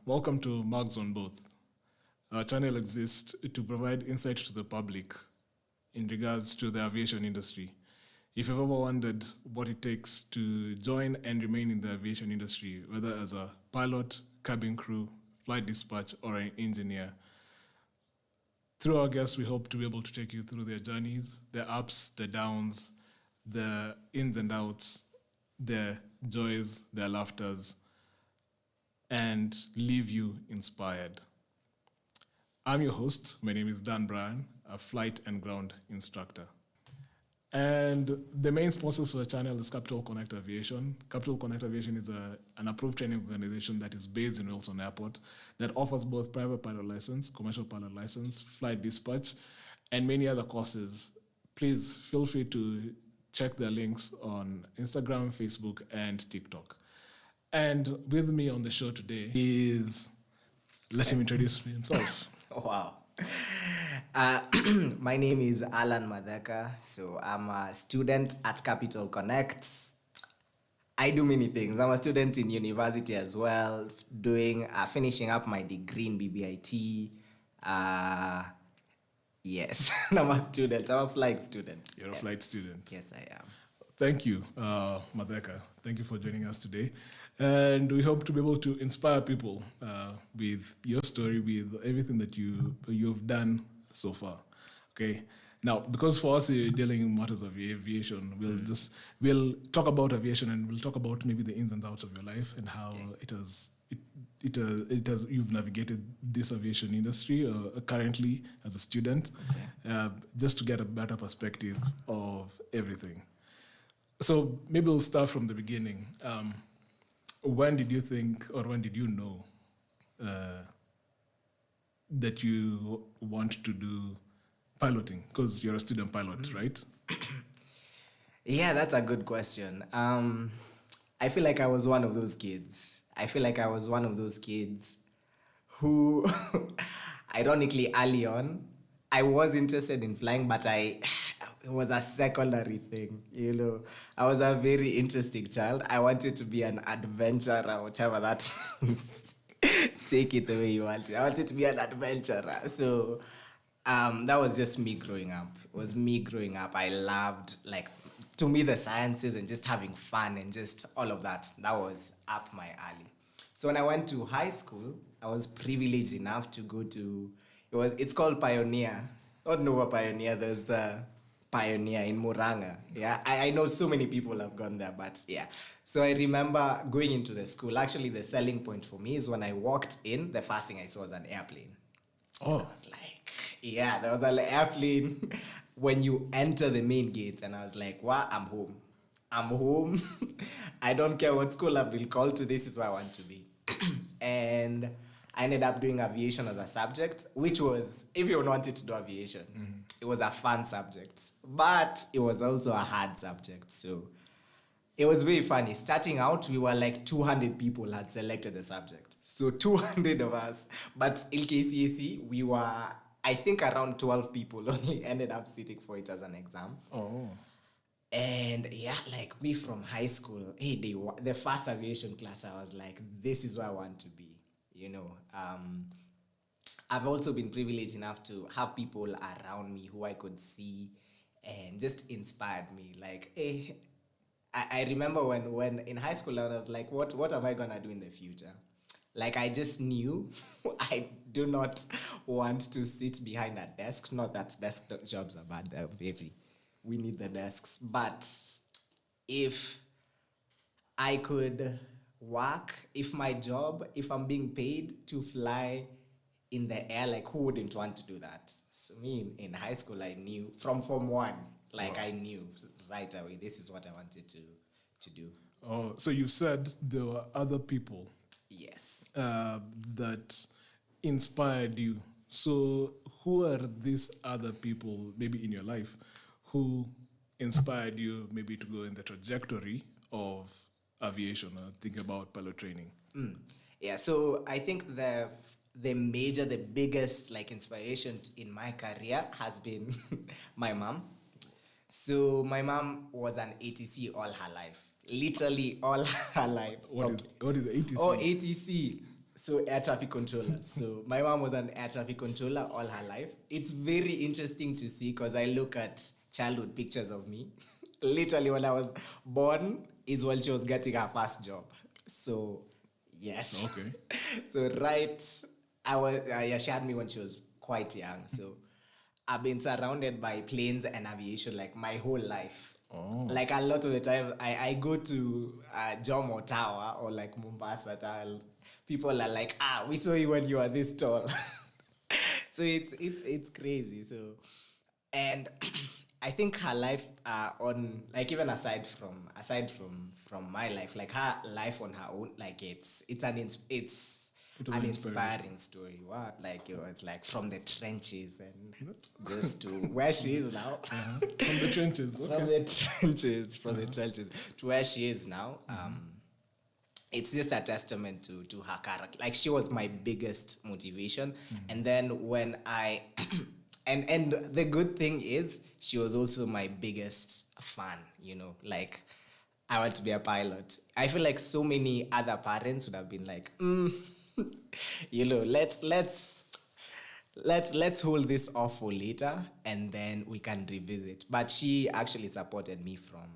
Welcome to Marks on Both. Our channel exists to provide insight to the public in regards to the aviation industry. If you've ever wondered what it takes to join and remain in the aviation industry, whether as a pilot, cabin crew, flight dispatch, or an engineer, through our guests, we hope to be able to take you through their journeys, their ups, the downs, the ins and outs, their joys, their laughters, and leave you inspired. I'm your host. My name is Dan Bryan, a flight and ground instructor. And the main sponsors for the channel is Capital Connect Aviation. Capital Connect Aviation is an approved training organization that is based in Wilson Airport that offers both private pilot license, commercial pilot license, flight dispatch, and many other courses. Please feel free to check their links on Instagram, Facebook, and TikTok. And with me on the show today is, let him introduce himself. Wow. My name is Allan Matheka. So I'm a student at Capital Connect. I do many things. I'm a student in university as well, finishing up my degree in BBIT. Yes, I'm a student. I'm a flight student. You're a flight student. Yes, I am. Thank you, Matheka. Thank you for joining us today. And we hope to be able to inspire people with your story, with everything that you've done so far. Okay. Now, because for us dealing in matters of aviation, we'll talk about aviation and we'll talk about maybe the ins and outs of your life and how you've navigated this aviation industry currently as a student, just to get a better perspective of everything. So maybe we'll start from the beginning. When did you think, or when did you know that you want to do piloting? Because you're a student pilot, right? Yeah, that's a good question. I feel like I was one of those kids. Who, ironically, early on, I was interested in flying, but it was a secondary thing, I was a very interesting child. I wanted to be an adventurer, whatever that means. Take it the way you want it. I wanted to be an adventurer. So that was just me growing up. It was me growing up. I loved, to me, the sciences and just having fun and just all of that. That was up my alley. So when I went to high school, I was privileged enough to go to, it's called Pioneer. Not Nova Pioneer, there's the Pioneer in Muranga. Yeah, I know so many people have gone there, but yeah. So I remember going into the school. Actually, the selling point for me is when I walked in, the first thing I saw was an airplane. Oh. I was like, yeah, there was an airplane when you enter the main gate. And I was like, wow, I'm home. I don't care what school I've been called to. This is where I want to be. And I ended up doing aviation as a subject, which was, if you wanted to do aviation, it was a fun subject. But it was also a hard subject. So it was very funny. Starting out, we were like 200 people had selected the subject. So 200 of us. But LKCAC, we were, I think, around 12 people only ended up sitting for it as an exam. Oh. And yeah, like me from high school, the first aviation class, I was like, this is where I want to be. I've also been privileged enough to have people around me who I could see and just inspired me. Like, I remember when in high school, I was like, what am I going to do in the future? Like, I just knew I do not want to sit behind a desk. Not that desk jobs are bad. We need the desks. But if I could work, if I'm being paid to fly in the air, like, who wouldn't want to do that? So me in high school, I knew from Form 1, I knew right away, this is what I wanted to do. Oh, so you said there were other people. Yes. That inspired you. So who are these other people, maybe in your life, who inspired you maybe to go in the trajectory of aviation or think about pilot training? Yeah, so I think the biggest inspiration in my career has been my mom. So my mom was an ATC all her life. Literally all her life. What is ATC? Oh, ATC. So air traffic controller. So my mom was an air traffic controller all her life. It's very interesting to see because I look at childhood pictures of me. Literally when I was born is when she was getting her first job. So yes. Okay. So she had me when she was quite young. So I've been surrounded by planes and aviation like my whole life. Oh. Like a lot of the time, I go to Jomo Tower or like Mombasa Tower. People are like, we saw you when you were this tall. So it's crazy. So, and I think her life on like even aside from my life, like her life on her own, like it's an inspiring story. What like it was like from the trenches and just to where she is now. From the trenches. Okay. From the trenches to where she is now. It's just a testament to her character. Like she was my biggest motivation. And then when I and the good thing is she was also my biggest fan, like I want to be a pilot. I feel like so many other parents would have been like, let's hold this off for later and then we can revisit. But she actually supported me from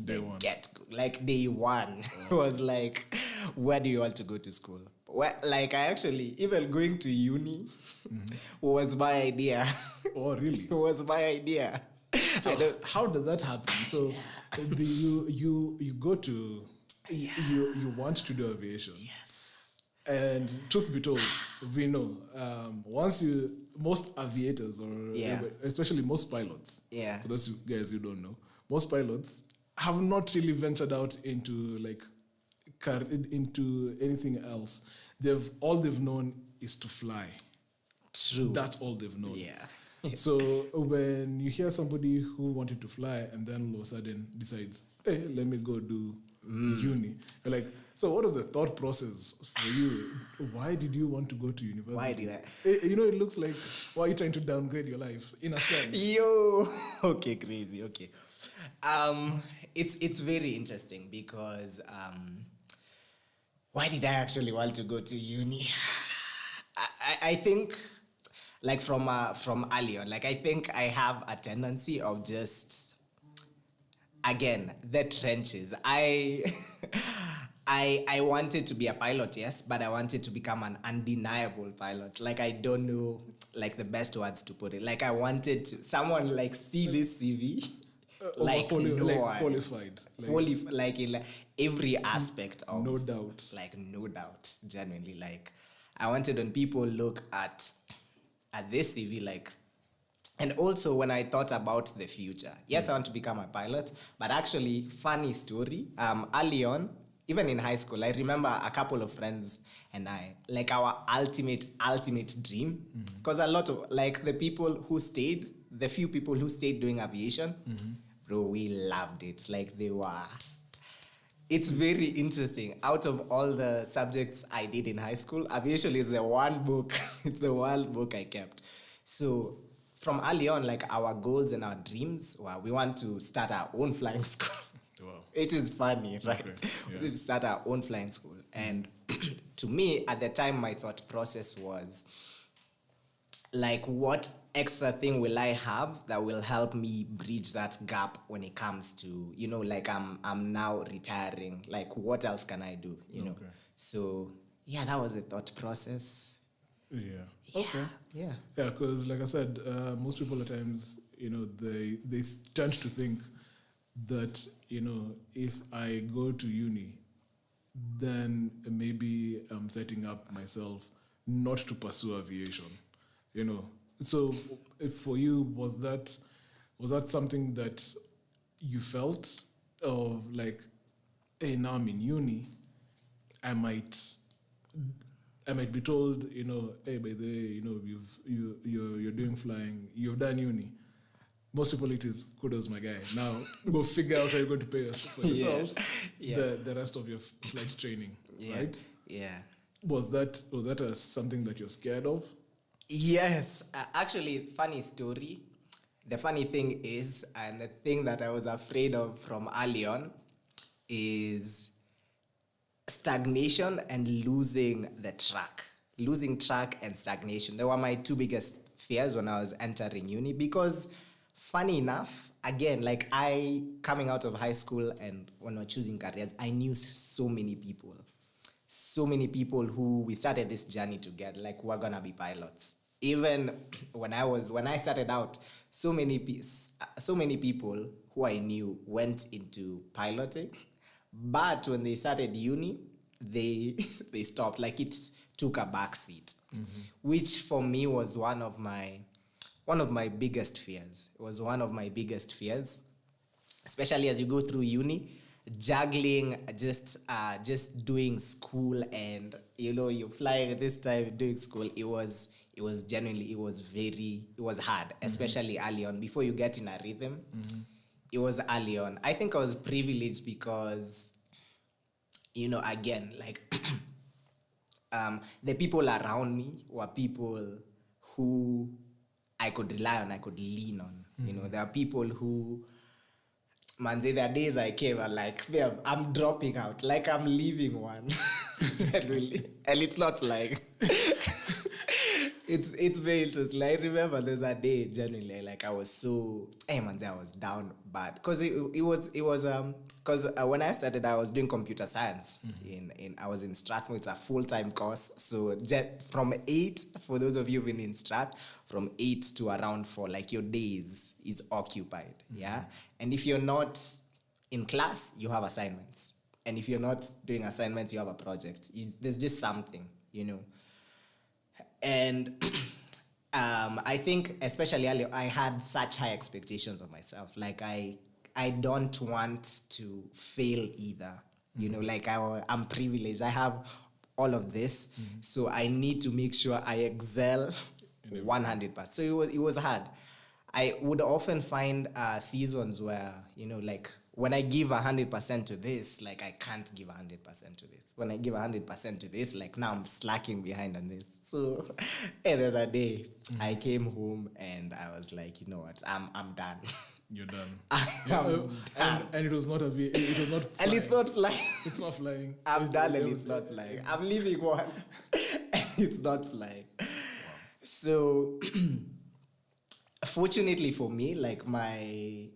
day one. Day one. It was like, where do you want to go to school? Like I actually, even going to uni was my idea. Oh, really? It was my idea. So how does that happen? So you go to, you want to do aviation. Yes. And truth be told, we know most aviators or especially most pilots, for those guys who don't know, most pilots have not really ventured out into into anything else. All they've known is to fly. True. That's all they've known. Yeah. So when you hear somebody who wanted to fly and then all of a sudden decides, hey, let me go do uni, you're like, so what was the thought process for you? Why did you want to go to university? Why did I? It looks like, why are you trying to downgrade your life in a sense? Yo, okay, crazy, okay. It's very interesting because why did I actually want to go to uni? I think like from early on, like I think I have a tendency of just, again, the trenches. I wanted to be a pilot, yes, but I wanted to become an undeniable pilot. Like I don't know like the best words to put it. Like I wanted to someone like see this CV. Qualified. Like in every aspect of no doubt. Like no doubt, genuinely. Like I wanted when people look at this CV, like, and also when I thought about the future. Yes, I want to become a pilot, but actually, funny story. Early on, even in high school, I remember a couple of friends and I, like our ultimate dream, because a lot of like the few people who stayed doing aviation, bro, we loved it. Like it's very interesting. Out of all the subjects I did in high school, aviation is the one book. It's the one book I kept. So from early on, like our goals and our dreams were we want to start our own flying school. Wow. It is funny, right? Okay. We want to start our own flying school. And to me, at the time, my thought process was like, what extra thing will I have that will help me bridge that gap when it comes to, like I'm now retiring. Like, what else can I do? You know? So yeah, that was the thought process. Yeah. Okay. Yeah. Yeah, because like I said, most people at times, they tend to think that, if I go to uni, then maybe I'm setting up myself not to pursue aviation. So for you, was that something that you felt of like, hey, now I'm in uni, I might be told, hey, by the way, you're doing flying, you've done uni. Most people it is kudos, my guy. Now go figure out how you're going to pay us for yourself the rest of your flight training, right? Yeah. Was that something that you're scared of? Yes, actually, funny story. The funny thing is, and the thing that I was afraid of from early on is stagnation and losing track and stagnation. They were my two biggest fears when I was entering uni, because funny enough, again, like I coming out of high school and when we're choosing careers, I knew so many people who we started this journey together, like we're gonna be pilots. Even when I started out, so many people who I knew went into piloting, but when they started uni, they they stopped. Like it took a backseat, which for me was one of my biggest fears. It was one of my biggest fears, especially as you go through uni, juggling just doing school and you fly this time doing school. It was hard, especially early on before you get in a rhythm. It was early on. I think I was privileged because again, like the people around me were people who I could rely on, I could lean on. There are people who, manze, there are days I came and like, I'm dropping out, like I'm leaving one. Generally. And it's not like it's very interesting. I remember there's a day generally like I was so I was down bad because it was because when I started I was doing computer science I was in Strathmore. It's a full-time course, so from 8, for those of you who've been in Strat, from 8 to around 4, like your days is occupied. And if you're not in class, you have assignments, and if you're not doing assignments, you have a project. There's just something. And I think especially earlier, I had such high expectations of myself. Like I don't want to fail either. Like I'm privileged. I have all of this, so I need to make sure I excel 100%. So it was hard. I would often find seasons where, like when I give 100% to this, like I can't give 100% to this. When I give 100% to this, like now I'm slacking behind on this. So there's a day I came home and I was like, you know what, I'm done. You're done. And it was not it was not flying. And it's not flying. It's not flying. I'm done and it's not flying. I'm leaving one and it's not flying. Wow. So fortunately for me, like my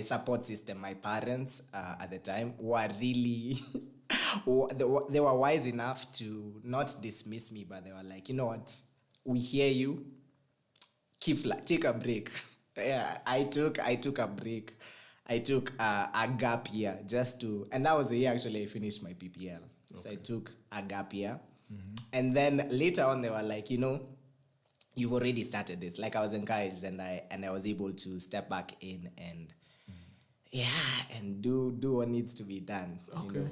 support system, my parents at the time were really they were wise enough to not dismiss me, but they were like, you know what, we hear you, take a break. I took a break. I took a gap year and that was the year actually I finished my PPL. Okay. So I took a gap year. And then later on they were like, you've already started this. Like I was encouraged and I was able to step back in and and do what needs to be done. Okay.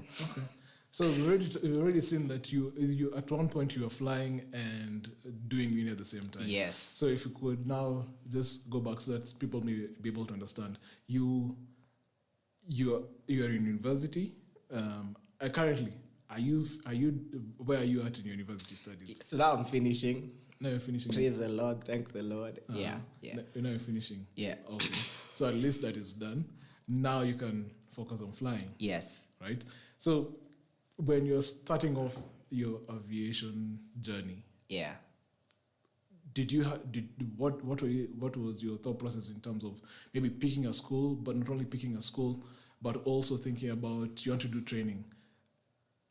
So we've already seen that you at one point you were flying and doing uni at the same time. Yes. So if you could now just go back so that people may be able to understand, you are in university. Currently, where are you at in your university studies? So now I'm finishing. Now you're finishing. Praise the Lord, thank the Lord. Yeah. Now you're finishing. Yeah. Okay. So at least that is done. Now you can focus on flying. Yes. Right. So when you're starting off your aviation journey, what was your thought process in terms of maybe picking a school, but not only picking a school, but also thinking about you want to do training?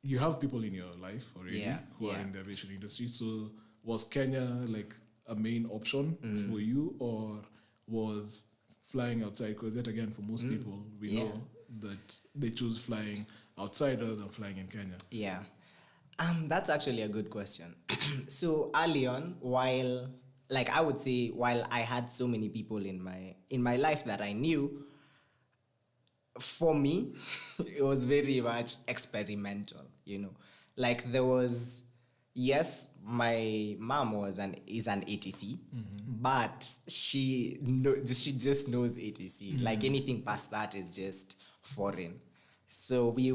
You have people in your life already who are in the aviation industry. So was Kenya like a main option for you, or was flying outside? Because yet again, for most people, we know that they choose flying outside rather than flying in Kenya. Yeah. That's actually a good question. So early on, while I had so many people in my life that I knew, for me, it was very much experimental, Like there was, yes, my mom is an ATC, but she just knows ATC. Like anything past that is just foreign. So we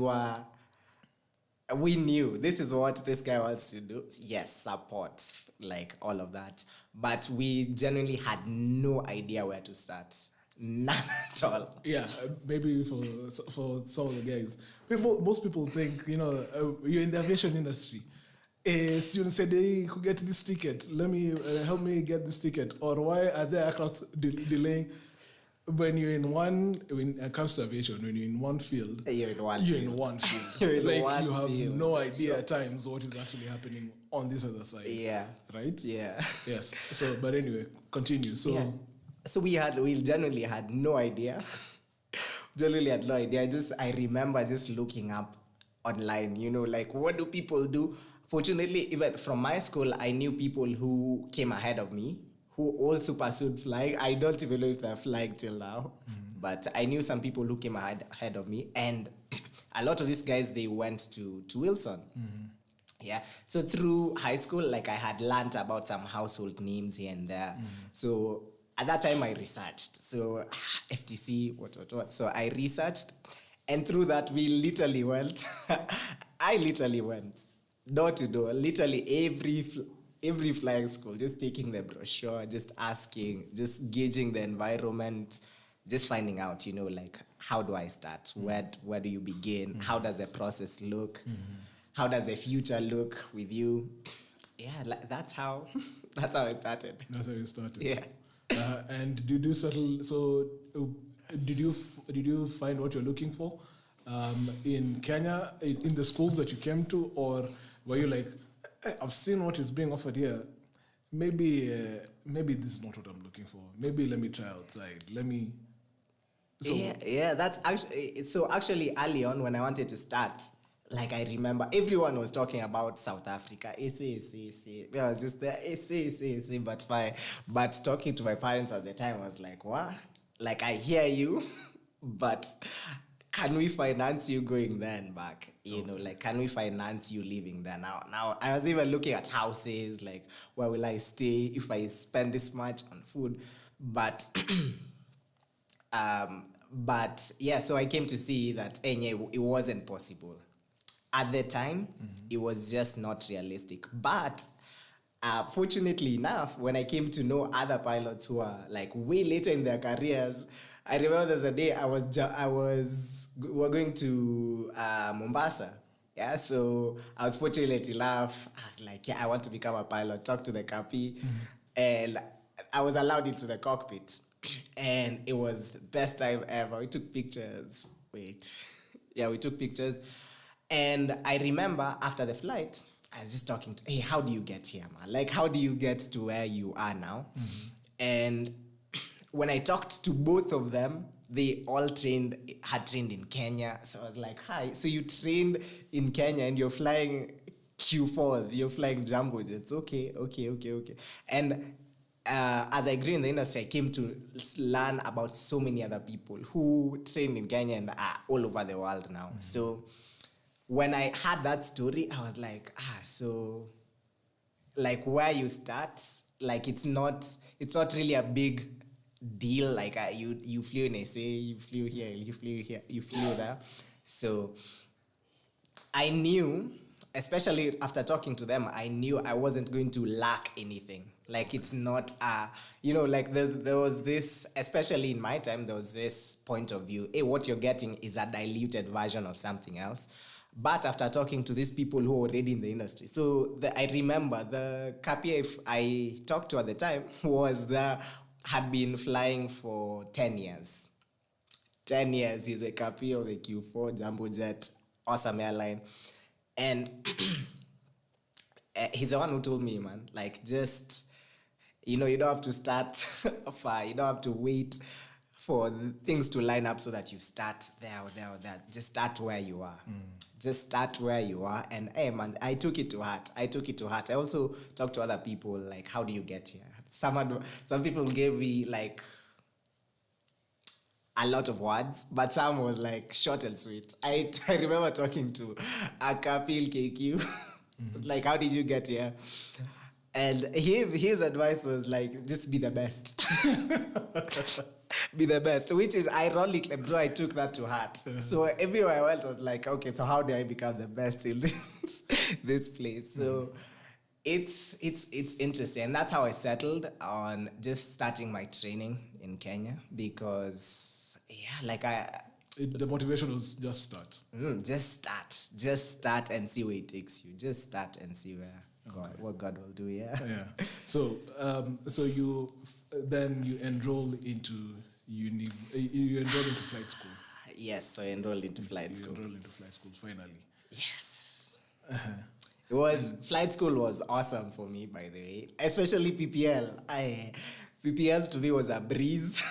knew this is what this guy wants to do. Yes, support, like all of that. But we genuinely had no idea where to start. None at all. Yeah, maybe for some of the guys, most people think you're in the aviation industry. Students say they could get this ticket. Let me help me get this ticket. Or why are there aircraft delaying? When it comes to aviation, when you're in one field, You're in one field. You're in Like one you have field. no idea at times what is actually happening on this other side. Yeah. Right? Yeah. Yes. So, but anyway, continue. So, Yeah. So we genuinely had no idea. Genuinely had no idea. I remember just looking up online, like what do people do? Fortunately, even from my school, I knew people who came ahead of me, who also pursued flying. I don't even know if they're flying till now, but I knew some people who came ahead of me, and a lot of these guys, they went to Wilson. Yeah. So through high school, like I had learned about some household names here and there. So at that time I researched. So FTC, what. So I researched, and through that we literally went. I literally went door to door, literally every flying school, just taking the brochure, just asking, just gauging the environment, just finding out, like how do I start? Where do you begin? How does the process look? How does the future look with you? Yeah, that's how it started. that's how you started. Yeah. And did you settle? So, did you find what you're looking for in Kenya, in the schools that you came to, or were you like, I've seen what is being offered here. Maybe this is not what I'm looking for. Maybe let me try outside. So, Yeah. That's actually early on when I wanted to start. Like I remember everyone was talking about South Africa. I was just there. But talking to my parents at the time, I was like, what? Like I hear you, but can we finance you going there and back? Like can we finance you living there now? I was even looking at houses, like where will I stay if I spend this much on food? But yeah, so I came to see that it wasn't possible. At the time, it was just not realistic. But fortunately enough, when I came to know other pilots who are like way later in their careers, I remember there's a day we were going to Mombasa. Yeah, so I was fortunate enough. I was like, yeah, I want to become a pilot. Talk to the capi, and I was allowed into the cockpit, and it was the best time ever. We took pictures. We took pictures. And I remember after the flight, I was just talking to, hey, how do you get here, man? Like, how do you get to where you are now? And when I talked to both of them, they all had trained in Kenya. So I was like, hi, so you trained in Kenya and you're flying Q4s, you're flying jumbo jets. Okay. And as I grew in the industry, I came to learn about so many other people who trained in Kenya and are all over the world now. So when I heard that story, I was like, so like where you start, like it's not really a big deal. Like you flew in SA, you flew here, you flew there. So I knew, especially after talking to them, I knew I wasn't going to lack anything. Like it's not, like there was this, especially in my time, there was this point of view, hey, what you're getting is a diluted version of something else. But after talking to these people who are already in the industry, so I remember the Kapia I talked to at the time had been flying for 10 years. 10 years, he's a Kapia of the Q4 Jumbo Jet, awesome airline. And he's the one who told me, man, like just, you don't have to start far, you don't have to wait for things to line up so that you start there or there or there. Just start where you are. Just start where you are. And hey, man, I took it to heart. I also talked to other people, like, how do you get here? Some people gave me like a lot of words, but some was like short and sweet. I remember talking to a Kapil KQ, like, how did you get here? And his advice was like, just be the best. Be the best, which is ironic, bro. I took that to heart. So everywhere I went, I was like, okay, so how do I become the best in this place? So It's interesting, and that's how I settled on just starting my training in Kenya because The motivation was just start. just start and see where it takes you. Just start and see what God will do. Yeah. Yeah. So then you enroll into uni. You enroll into flight school. Yes, so I enrolled into flight school. You enroll into flight school finally. Yes. Flight school was awesome for me, by the way, especially PPL. PPL to me was a breeze.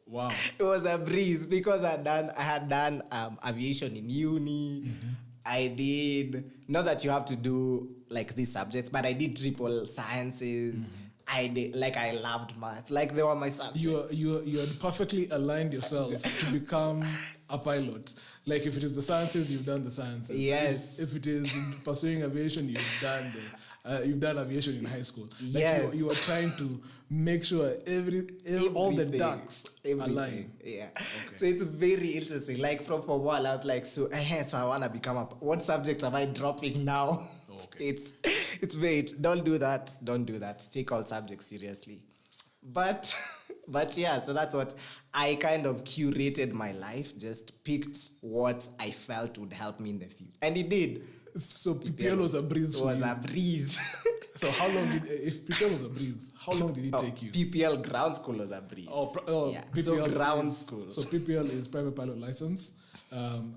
Wow. It was a breeze because I had done aviation in uni. Mm-hmm. I did, not that you have to do like these subjects, but I did triple sciences. Mm-hmm. I loved math. Like they were my subjects. You had perfectly aligned yourself to become a pilot. Like if it is the sciences, you've done the sciences. Yes. If it is pursuing aviation, you've done aviation in high school. Like Yes. you are trying to make sure all the ducks align. Yeah. Okay. So it's very interesting. Like from for a while, I was like, so I want to become what subject am I dropping now? Okay. It's wait, don't do that. Take all subjects seriously. But yeah, so that's what I kind of curated my life, just picked what I felt would help me in the future. And it did. So PPL was a breeze for you. It was a breeze. So how long if PPL was a breeze, how long did it take you? PPL ground school was a breeze. PPL so ground school. So PPL is private pilot license.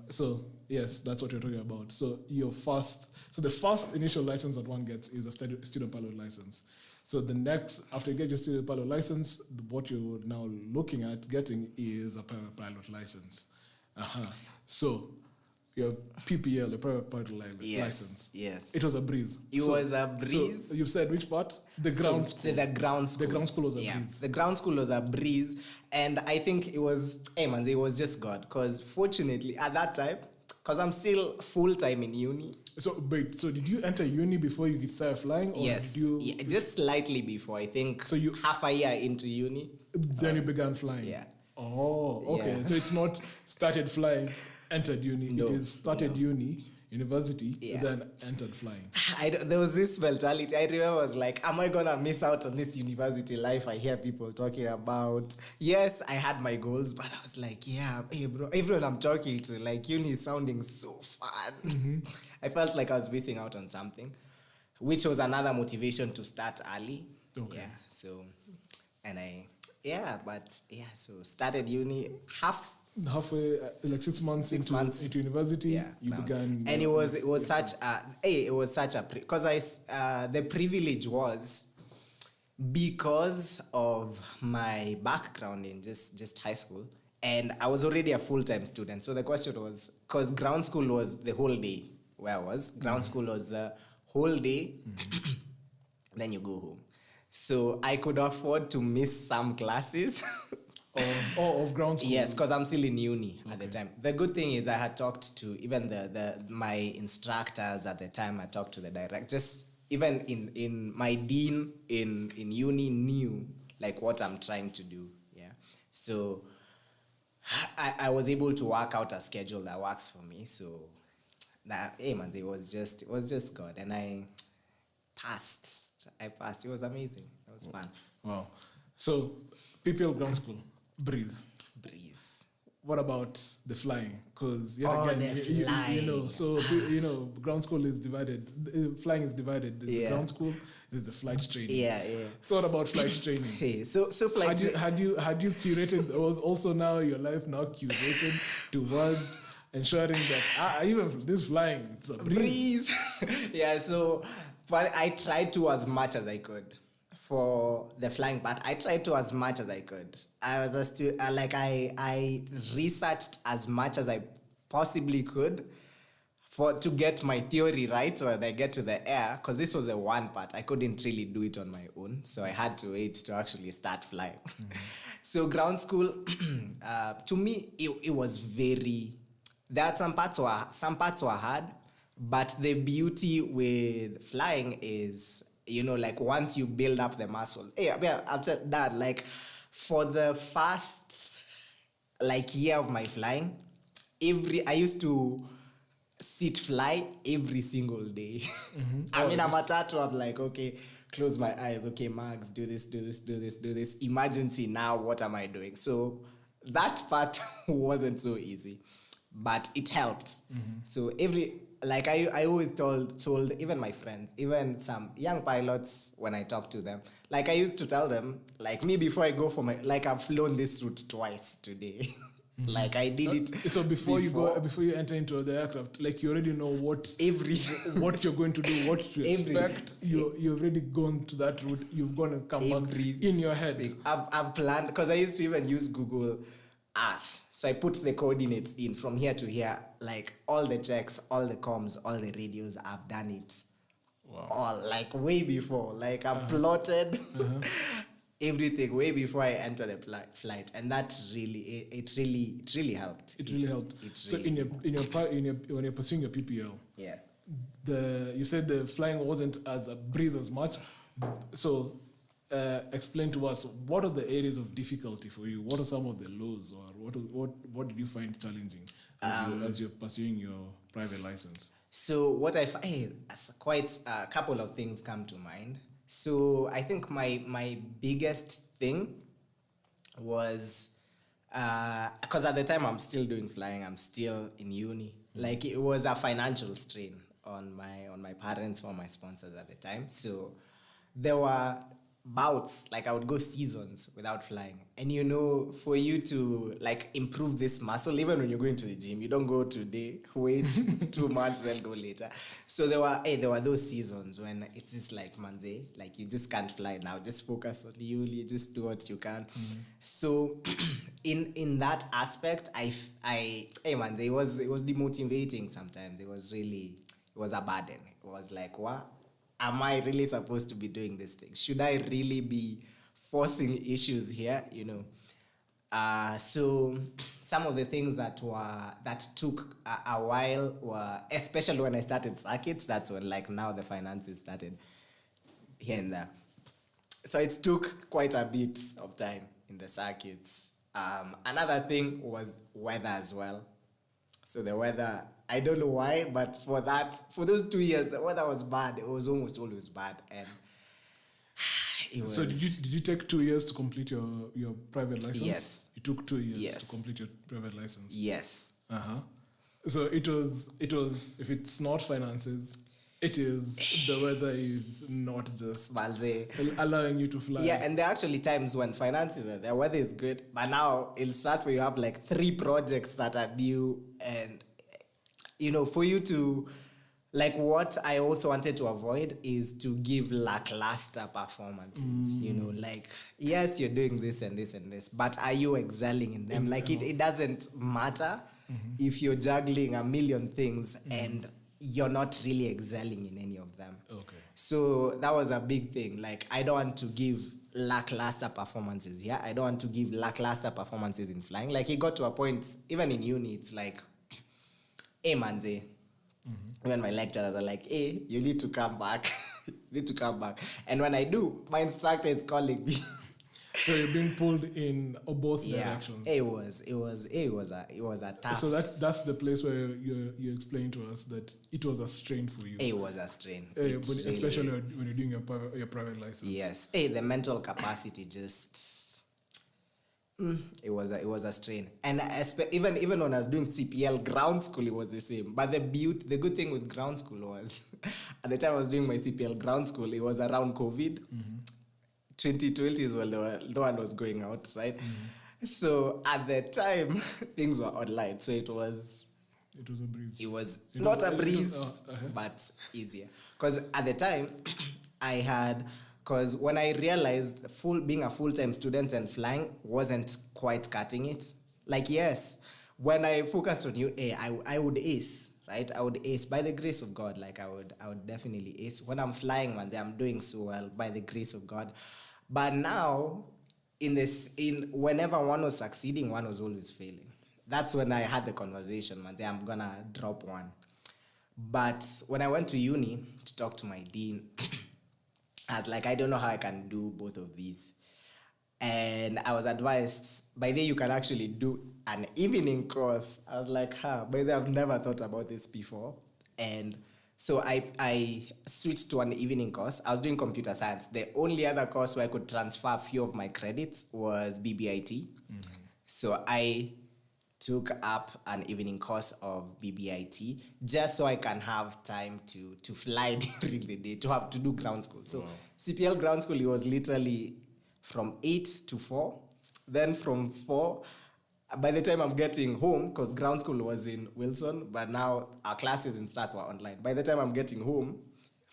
So yes, that's what you're talking about. So the first initial license that one gets is a student pilot license. So the next, after you get your student pilot license, what you're now looking at getting is a private pilot license. So your PPL, a private pilot license. Yes. It was a breeze. It was a breeze. So you've said which part? The ground school. The ground school. The ground school was a breeze. The ground school was a breeze. And I think it was just God. Because fortunately, at that time, because I'm still full-time in uni. So did you enter uni before you started flying? Or Yes. Did you just slightly before, I think. So you half a year into uni. Then you began flying? Yeah. Oh, okay. Yeah. So it's not started flying, entered uni. No. It is started university, then entered flying. There was this mentality. I remember I was like, am I going to miss out on this university life I hear people talking about? Yes, I had my goals, but I was like, yeah, hey bro, everyone I'm talking to, like uni is sounding so fun. Mm-hmm. I felt like I was missing out on something, which was another motivation to start early. Okay. Yeah, so, so started uni halfway, like 6 months into university, you began. And it was such a because the privilege was because of my background in just high school, and I was already a full-time student. So the question was, because ground school was the whole day where I was. Ground school was the whole day, then you go home. So I could afford to miss some classes. Of ground school? Yes, because I'm still in uni at the time. The good thing is I had talked to even my instructors at the time. I talked to the director. Just even in my dean in uni knew like what I'm trying to do. Yeah, so I was able to work out a schedule that works for me. So it was just God, and I passed. It was amazing. It was fun. Wow. So PPL ground school. Breeze. What about the flying? Because ground school is divided. Flying is divided. There's the ground school. There's the flight training. Yeah. So what about flight training? Hey, so flight. Had you curated? Was also now your life now curated towards ensuring that even this flying, it's a breeze. Yeah. So, but I tried to as much as I could. For the flying part, I tried to as much as I could. I was I researched as much as I possibly could to get my theory right. So when I get to the air, because this was a one part, I couldn't really do it on my own. So I had to wait to actually start flying. Mm-hmm. So ground school, to me, it was very. There are some parts were hard, but the beauty with flying is, like once you build up the muscle. After that, like for the first year of my flying, I used to sit fly every single day. I Oh, mean, I'm just- a tattoo. I'm like, okay, close my eyes. Okay, Max, do this, do this, do this, do this. Emergency now. What am I doing? So that part wasn't so easy, but it helped. So I always told even my friends, even some young pilots when I talk to them, like I used to tell them, like me before I go for my, like I've flown this route twice today. Like I did it. So before you enter into the aircraft, like you already know what what you're going to do, what to expect. You've already gone to that route. You've gone and come back in your head. I've planned, because I used to even use Google Earth. So I put the coordinates in from here to here, like all the checks, all the comms, all the radios. I've done it. Wow. All like way before. Like I've plotted everything way before I enter the flight, and that really it really helped. It really helped. So really, when you're pursuing your PPL, yeah. you said the flying wasn't as a breeze as much. So explain to us, what are the areas of difficulty for you? What are some of the lows, or what did you find challenging as you're pursuing your private license? So what I find, quite a couple of things come to mind. So I think my biggest thing was, because at the time I'm still doing flying, I'm still in uni. Like it was a financial strain on my parents or my sponsors at the time. So there were bouts, like I would go seasons without flying. And for you to like improve this muscle, even when you're going to the gym, you don't go today, wait 2 months, then go later. So there were those seasons when it's just like, manze, like you just can't fly now, just focus on you just do what you can. So in that aspect, manze, it was demotivating sometimes. It was a burden. It was like, what? Am I really supposed to be doing this thing? Should I really be forcing issues here? So some of the things that took a while were, especially when I started circuits, that's when like now the finances started here and there. So it took quite a bit of time in the circuits. Another thing was weather as well. So the weather, I don't know why, but for those 2 years, the weather was bad. It was almost always bad, and it was. So did you take 2 years to complete your private license? Yes. It took 2 years to Yes. complete your private license. Yes. So it was. If it's not finances, it is the weather is not just allowing you to fly. Yeah, and there are actually times when finances are there, weather is good, but now it'll start for you have like 3 projects that are due, and for you to, like, what I also wanted to avoid is to give lackluster performances. Like, yes, you're doing this and this and this, but are you excelling in them? Like it doesn't matter if you're juggling a million things and you're not really excelling in any of them. Okay. So that was a big thing. Like, I don't want to give lackluster performances here. I don't want to give lackluster performances in flying. Like, it got to a point, even in uni, it's like, hey, manze. When my lecturers are like, hey, you need to come back. You need to come back. And when I do, my instructor is calling me. So you're being pulled in both directions. It was a tough. So that's the place where you explained to us that it was a strain for you. It was a strain. Especially when you're doing your private license. Yes. The mental capacity just. It was a strain. And even when I was doing CPL ground school, it was the same. But the good thing with ground school was, at the time I was doing my CPL ground school, it was around COVID. 2020 is when no one was going out, right? So at the time, things were online. So it was a breeze. It was not a breeze, but easier. Because at the time, because when I realized being a full-time student and flying wasn't quite cutting it. Like, yes, when I focused on UA, I would ace, right? I would ace by the grace of God. Like, I would definitely ace. When I'm flying, man, I'm doing so well by the grace of God. But now, whenever one was succeeding, one was always failing. That's when I had the conversation, man. I'm gonna drop one. But when I went to uni to talk to my dean, I was like, I don't know how I can do both of these. And I was advised, by then you can actually do an evening course. I was like, by then I've never thought about this before. And so I switched to an evening course. I was doing computer science. The only other course where I could transfer a few of my credits was BBIT. So I took up an evening course of BBIT just so I can have time to fly during the day, to do ground school. So CPL ground school, it was literally from 8 to 4. Then from 4, by the time I'm getting home, because ground school was in Wilson, but now our classes in start were online. By the time I'm getting home,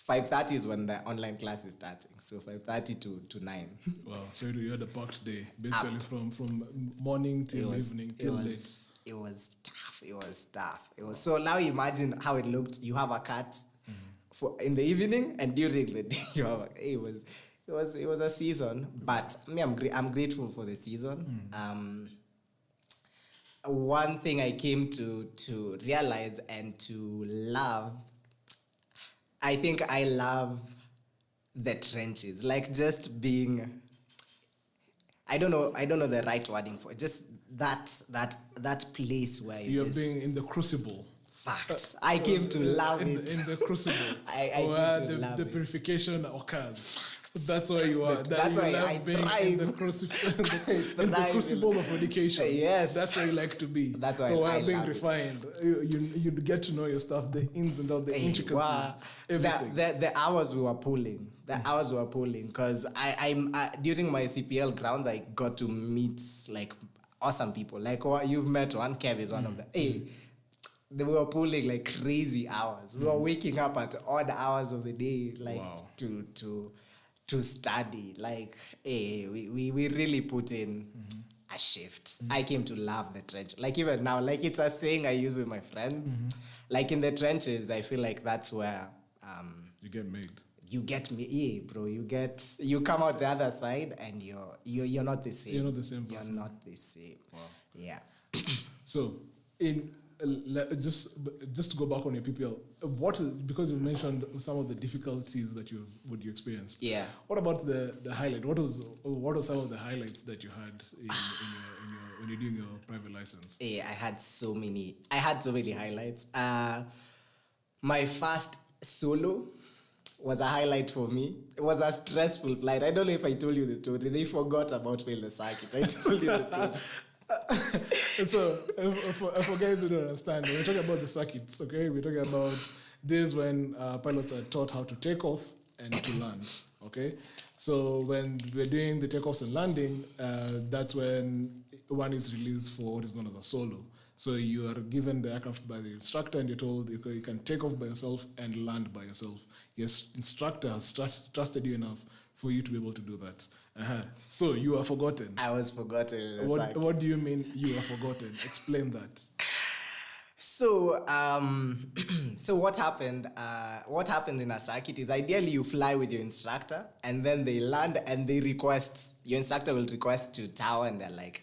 5:30 is when the online class is starting. So 5:30 to 9. Wow. So you had a packed day, basically from morning till evening till late. It was tough. So now imagine how it looked. You have a cat for in the evening, and during the day you have it was a season. But me, I'm grateful for the season. One thing I came to realize and to love, I think I love the trenches, like just being, I don't know the right wording for it, just that place where you're being in the crucible. Facts. I came to love it. In the crucible. Where the purification occurs. That's why you are. That's why I thrive. In the crucible of education. Yes. That's where you like to be. That's why I being love refined. You get to know your stuff, the ins and outs, the intricacies, everything. The hours we were pulling. Because I during my CPL grounds, I got to meet like awesome people. Like you've met one, Kev is one of them. They were pulling like crazy hours. We were waking up at odd hours of the day, like to study. Like, we really put in a shift. I came to love the trench. Like even now, like it's a saying I use with my friends. Like in the trenches, I feel like that's where you get made. You get me, bro. You come out the other side, and you're not the same. You're not the same person. You're not the same. Wow. Yeah. So just to go back on your PPL, because you mentioned some of the difficulties that you experienced. Yeah. What about the highlight? What are some of the highlights that you had when you're doing your private license? Yeah, I had so many highlights. My first solo was a highlight for me. It was a stressful flight. I don't know if I told you the story. They forgot about fail the circuit. I told you the story. So, for guys who don't understand, we're talking about the circuits, okay? We're talking about days when pilots are taught how to take off and to land, okay? So when we're doing the takeoffs and landing, that's when one is released for what is known as a solo. So you are given the aircraft by the instructor, and you're told you can take off by yourself and land by yourself. Your instructor has trusted you enough for you to be able to do that. So you are forgotten. I was forgotten. What do you mean you are forgotten? Explain that. So, so what happened? What happens in a circuit is ideally you fly with your instructor, and then they land, and your instructor will request to tower, and they're like,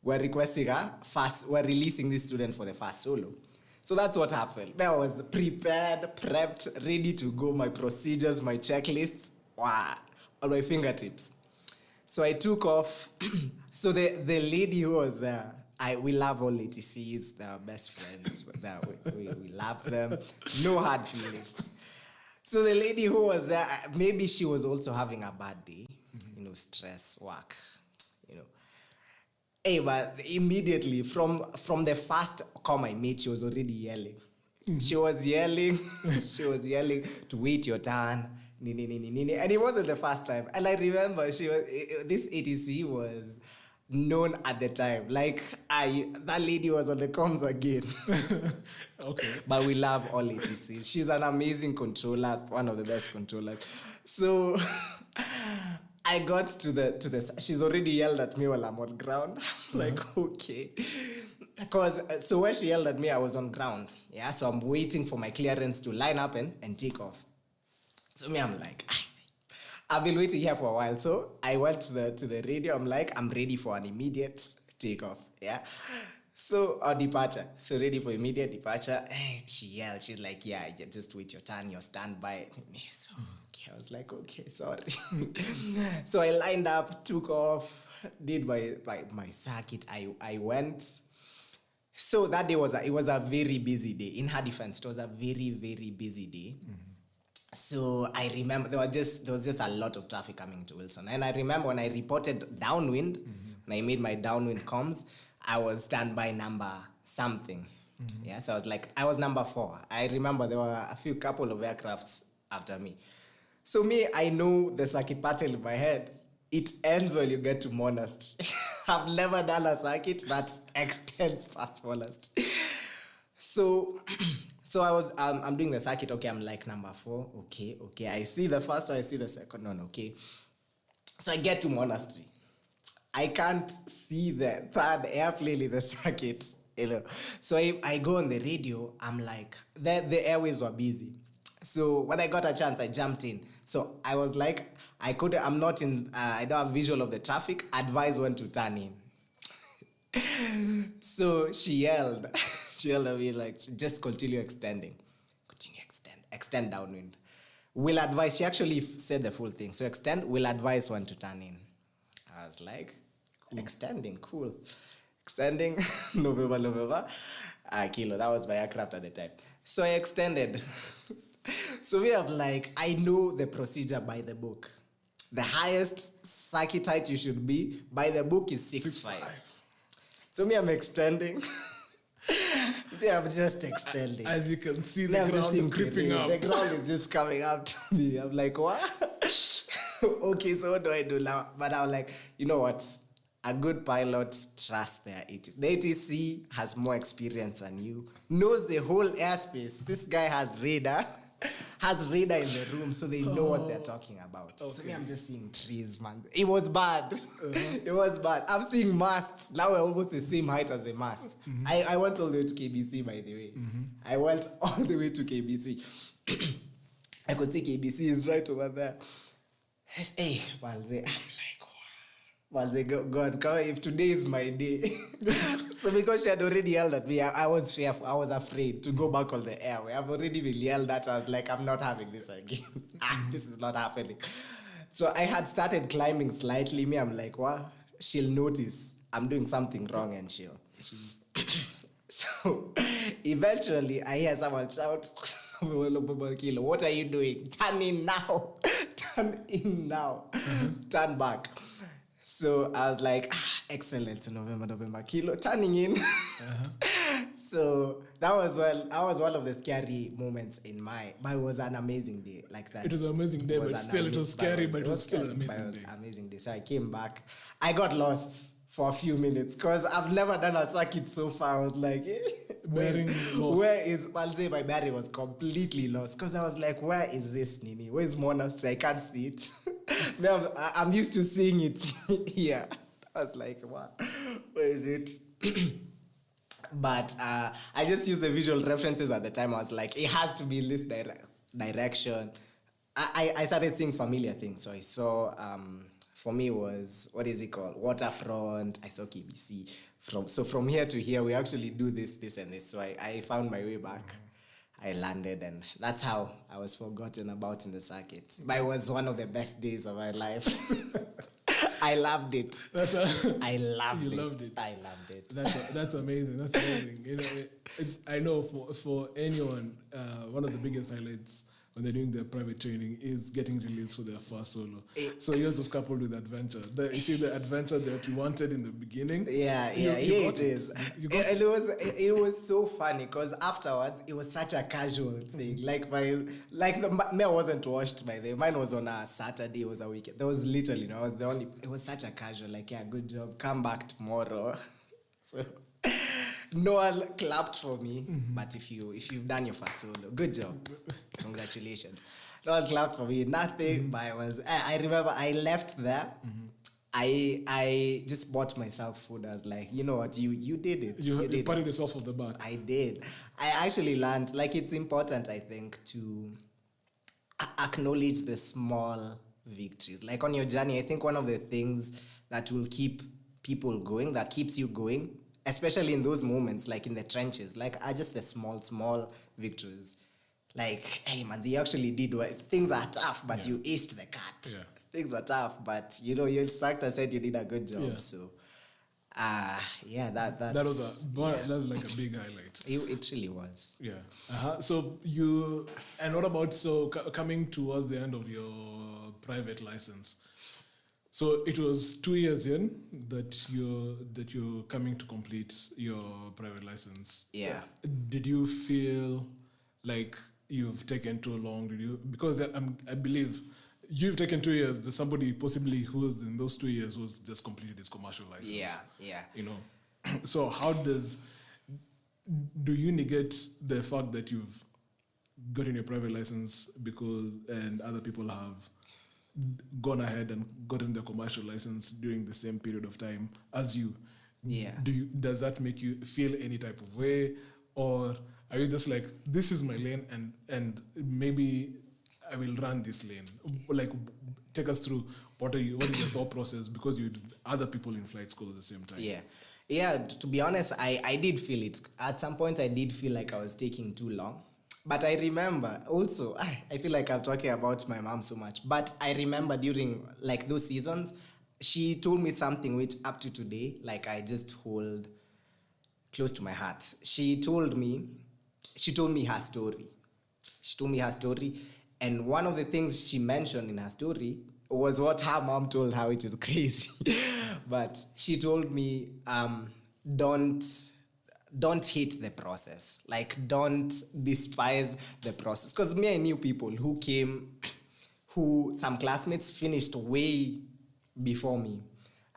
we're releasing this student for the first solo. So that's what happened. I was prepped, ready to go. My procedures, my checklists, on my fingertips. So I took off. So the lady who was there, we love all ATCs. They're our best friends. We love them. No hard feelings. So the lady who was there, maybe she was also having a bad day. Stress, work. But immediately from the first call I made, she was already yelling. She was yelling to wait your turn. And it wasn't the first time. And I remember this ATC was known at the time. Like that lady was on the comms again. Okay. But we love all ATCs. She's an amazing controller, one of the best controllers. So I got to the she's already yelled at me while I'm on ground. Like, okay. So when she yelled at me, I was on ground. Yeah, so I'm waiting for my clearance to line up and take off. So me, I'm like, I've been waiting here for a while. So I went to the radio. I'm like, I'm ready for an immediate takeoff. Yeah. So, our departure. So, ready for immediate departure. She yelled. She's like, yeah, just wait your turn. You're standby. So, okay, I was like, okay, sorry. So, I lined up, took off, did my circuit. I went. So, that day it was a very busy day. In her defense, it was a very, very busy day. So I remember there was just a lot of traffic coming to Wilson. And I remember when I reported downwind, when I made my downwind comms, I was standby number something. Yeah, so I was number 4. I remember there were a couple of aircrafts after me. So I know the circuit pattern in my head. It ends when you get to Monastery. I've never done a circuit that extends past Monastery. So I'm doing the circuit. Okay, I'm like number 4. Okay. I see the first one, I see the second one. Okay. So I get to Monastery. I can't see the third airplane in the circuit. So I go on the radio. I'm like, the airways were busy. So when I got a chance, I jumped in. So I was like, I'm not in, I don't have visual of the traffic. Advise when to turn in. So she yelled. She yelled at me like, just continue extending. Extend downwind. We'll advise, she actually said the full thing. So extend, we'll advise when to turn in. I was like, cool. Extending, cool. Extending, November. Kilo, that was my aircraft at the time. So I extended. So we have I know the procedure by the book. The highest circuit height you should be by the book is 6'5". So I'm extending. I'm just extending. As you can see, the ground creeping up. The ground is just coming up to me. I'm like, what? Okay, so what do I do now? But I'm like, you know what? A good pilot trusts their ATC. The ATC has more experience than you, knows the whole airspace. This guy has radar in the room, so they know what they're talking about. Okay. So I'm just seeing trees, man. It was bad. It was bad. I'm seeing masts. Now we're almost the same height as a mast. I went all the way to KBC, by the way. I went all the way to KBC. I could see KBC is right over there. Hey, Walze. I'm like, God, if today is my day. So because she had already yelled at me, I was fearful. I was afraid to go back on the airway. I've already been yelled at. I was like, I'm not having this again. This is not happening. So I had started climbing slightly. I'm like, well, she'll notice I'm doing something wrong and she'll. So eventually I hear someone shout, what are you doing? Turn in now. Turn in now. Turn back. So I was like, excellent, November, kilo, turning in. So that was one of the scary moments but it was an amazing day like that. It was an amazing day, but still it was scary, but it was still an amazing day. So I came back. I got lost for a few minutes because I've never done a circuit so far. I was like, bearing lost. I'll say my bearing was completely lost because I was like, where is this, Nini? Where is Monastery? I can't see it. I'm used to seeing it here. I was like, what? Where is it? But I just used the visual references at the time. I was like, it has to be in this direction. I started seeing familiar things. So I saw, for me was, what is it called? Waterfront. I saw KBC. From here to here, we actually do this, and this. So I found my way back. I landed, and that's how I was forgotten about in the circuit. But it was one of the best days of my life. I loved it. I loved it. That's amazing. That's amazing. I know for anyone, one of the biggest highlights when they're doing their private training is getting released for their first solo. So yours was coupled with adventure. You see the adventure that you wanted in the beginning? It is. It was so funny because afterwards it was such a casual thing. The mail wasn't washed by the way. Mine was on a Saturday, it was a weekend. There was literally, it was such a casual, good job, come back tomorrow. So no one clapped for me, but if you've done your first solo, good job, congratulations. No one clapped for me, nothing. But I remember I left there. I just bought myself food. I was like, you know what, you did it. You patted yourself on the back. I did. I actually learned, it's important, I think, to acknowledge the small victories. On your journey, I think one of the things that will keep people going, that keeps you going, especially in those moments, like in the trenches, like are just the small victories. Like, hey, man, you actually did well. Things are tough, but you aced the cut. Yeah. Things are tough, but your instructor said you did a good job. Yeah. So, that's that's like a big highlight. It really was. Yeah. So what about coming towards the end of your private license? So it was 2 years in that you're coming to complete your private license. Yeah. Did you feel like you've taken too long? Because I believe you've taken 2 years. There's somebody possibly who's in those 2 years who's just completed his commercial license. Yeah. So how do you negate the fact that you've gotten your private license and other people have gone ahead and gotten their commercial license during the same period of time as you? Yeah. Does that make you feel any type of way, or are you just like, this is my lane and maybe I will run this lane? Like, take us through what is your thought process, because you had other people in flight school at the same time. Yeah, to be honest, I did feel it. At some point, I did feel like I was taking too long. But I remember also, I feel like I'm talking about my mom so much, but I remember during like those seasons, she told me something which up to today, like I just hold close to my heart. She told me her story. She told me her story. And one of the things she mentioned in her story was what her mom told her, which is crazy. But she told me, don't hate the process. Like, don't despise the process. Because I knew people who some classmates finished way before me.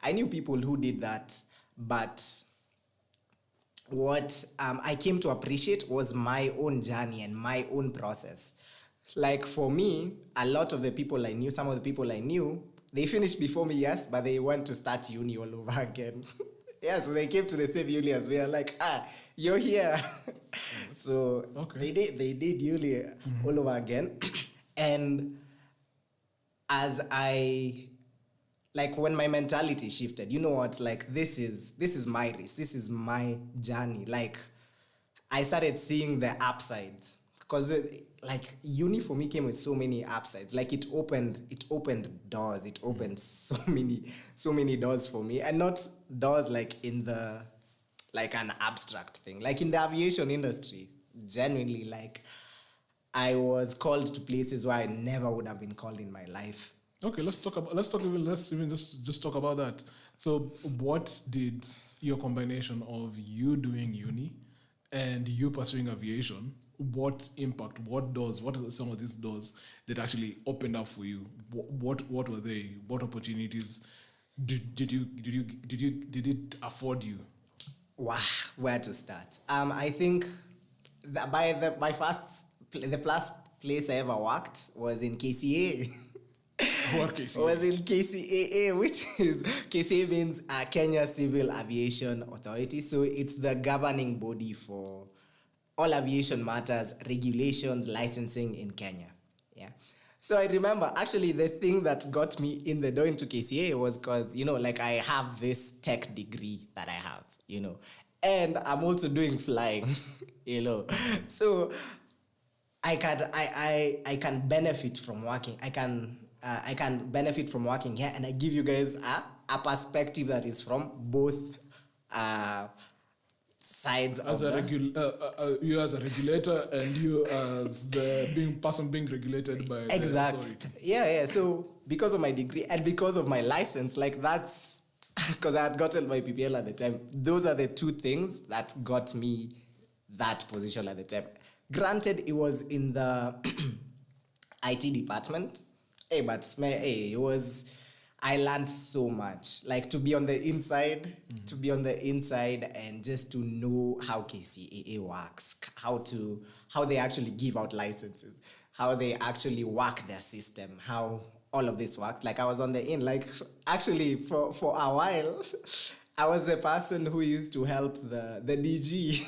I knew people who did that. But what I came to appreciate was my own journey and my own process. Like, for me, a lot of the people I knew, some of the people I knew, they finished before me, yes, but they went to start uni all over again. Yeah, so they came to the same uni as me. I'm like, you're here. So they did uni all over again. And as when my mentality shifted, you know what, like, this is my race, this is my journey. Like, I started seeing the upsides, because like, uni for me came with so many upsides. Like, it opened doors. It opened so many doors for me, and not doors like in the, like, an abstract thing. Like, in the aviation industry, genuinely, like, I was called to places where I never would have been called in my life. Okay, let's talk about just talk about that. So, what did your combination of you doing uni and you pursuing aviation, what impact, what are some of these doors that actually opened up for you? What were they? What opportunities did it afford you? Wow, where to start? I think that the first place I ever worked was in KCA. What KCA? Was in KCAA, which is, KCA means Kenya Civil Aviation Authority. So it's the governing body for all aviation matters, regulations, licensing in Kenya. Yeah. So I remember, actually, the thing that got me in the door into KCA was because, like, I have this tech degree that I have, and I'm also doing flying, So I can benefit from working. I can benefit from working here, and I give you guys a perspective that is from both sides. You as a regulator, and you as the person being regulated by the authority. Yeah. So because of my degree and because of my license, like, that's because I had gotten my PPL at the time. Those are the two things that got me that position at the time. Granted, it was in the IT department. I learned so much. Like, to be on the inside, and just to know how KCAA works, how they actually give out licenses, how they actually work their system, how all of this works. Like, I was on the in. Like, actually, for a while, I was the person who used to help the DG.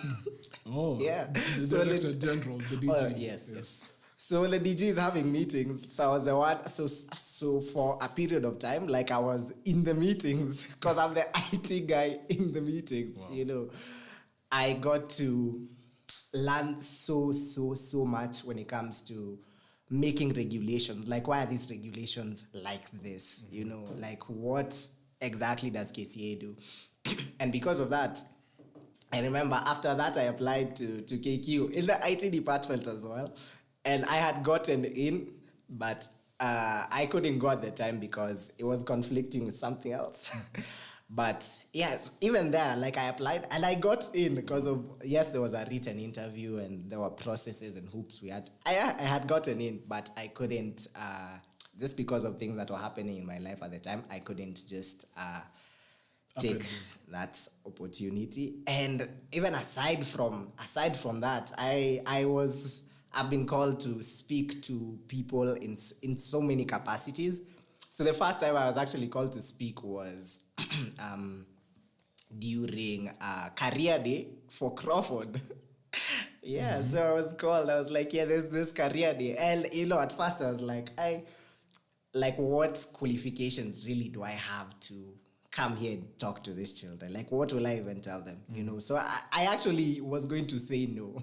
Oh, yeah. The Director General, the DG. Oh, yes. So the DJ is having meetings. So I was the one. So for a period of time, like I was in the meetings because I'm the IT guy in the meetings. Wow. I got to learn so much when it comes to making regulations. Like, why are these regulations like this? Like what exactly does KCA do? And because of that, I remember after that I applied to KQ in the IT department as well. And I had gotten in, but I couldn't go at the time because it was conflicting with something else. But yes, even there, like I applied and I got in because of, yes, there was a written interview and there were processes and hoops we had. I had gotten in, but I couldn't, just because of things that were happening in my life at the time, I couldn't just take that opportunity. And even aside from that, I've been called to speak to people in so many capacities. So the first time I was actually called to speak was during career day for Crawford. Yeah, so I was called. I was like, yeah, there's this career day. And at first I was like, what qualifications really do I have to come here and talk to these children? Like, what will I even tell them? So I actually was going to say no.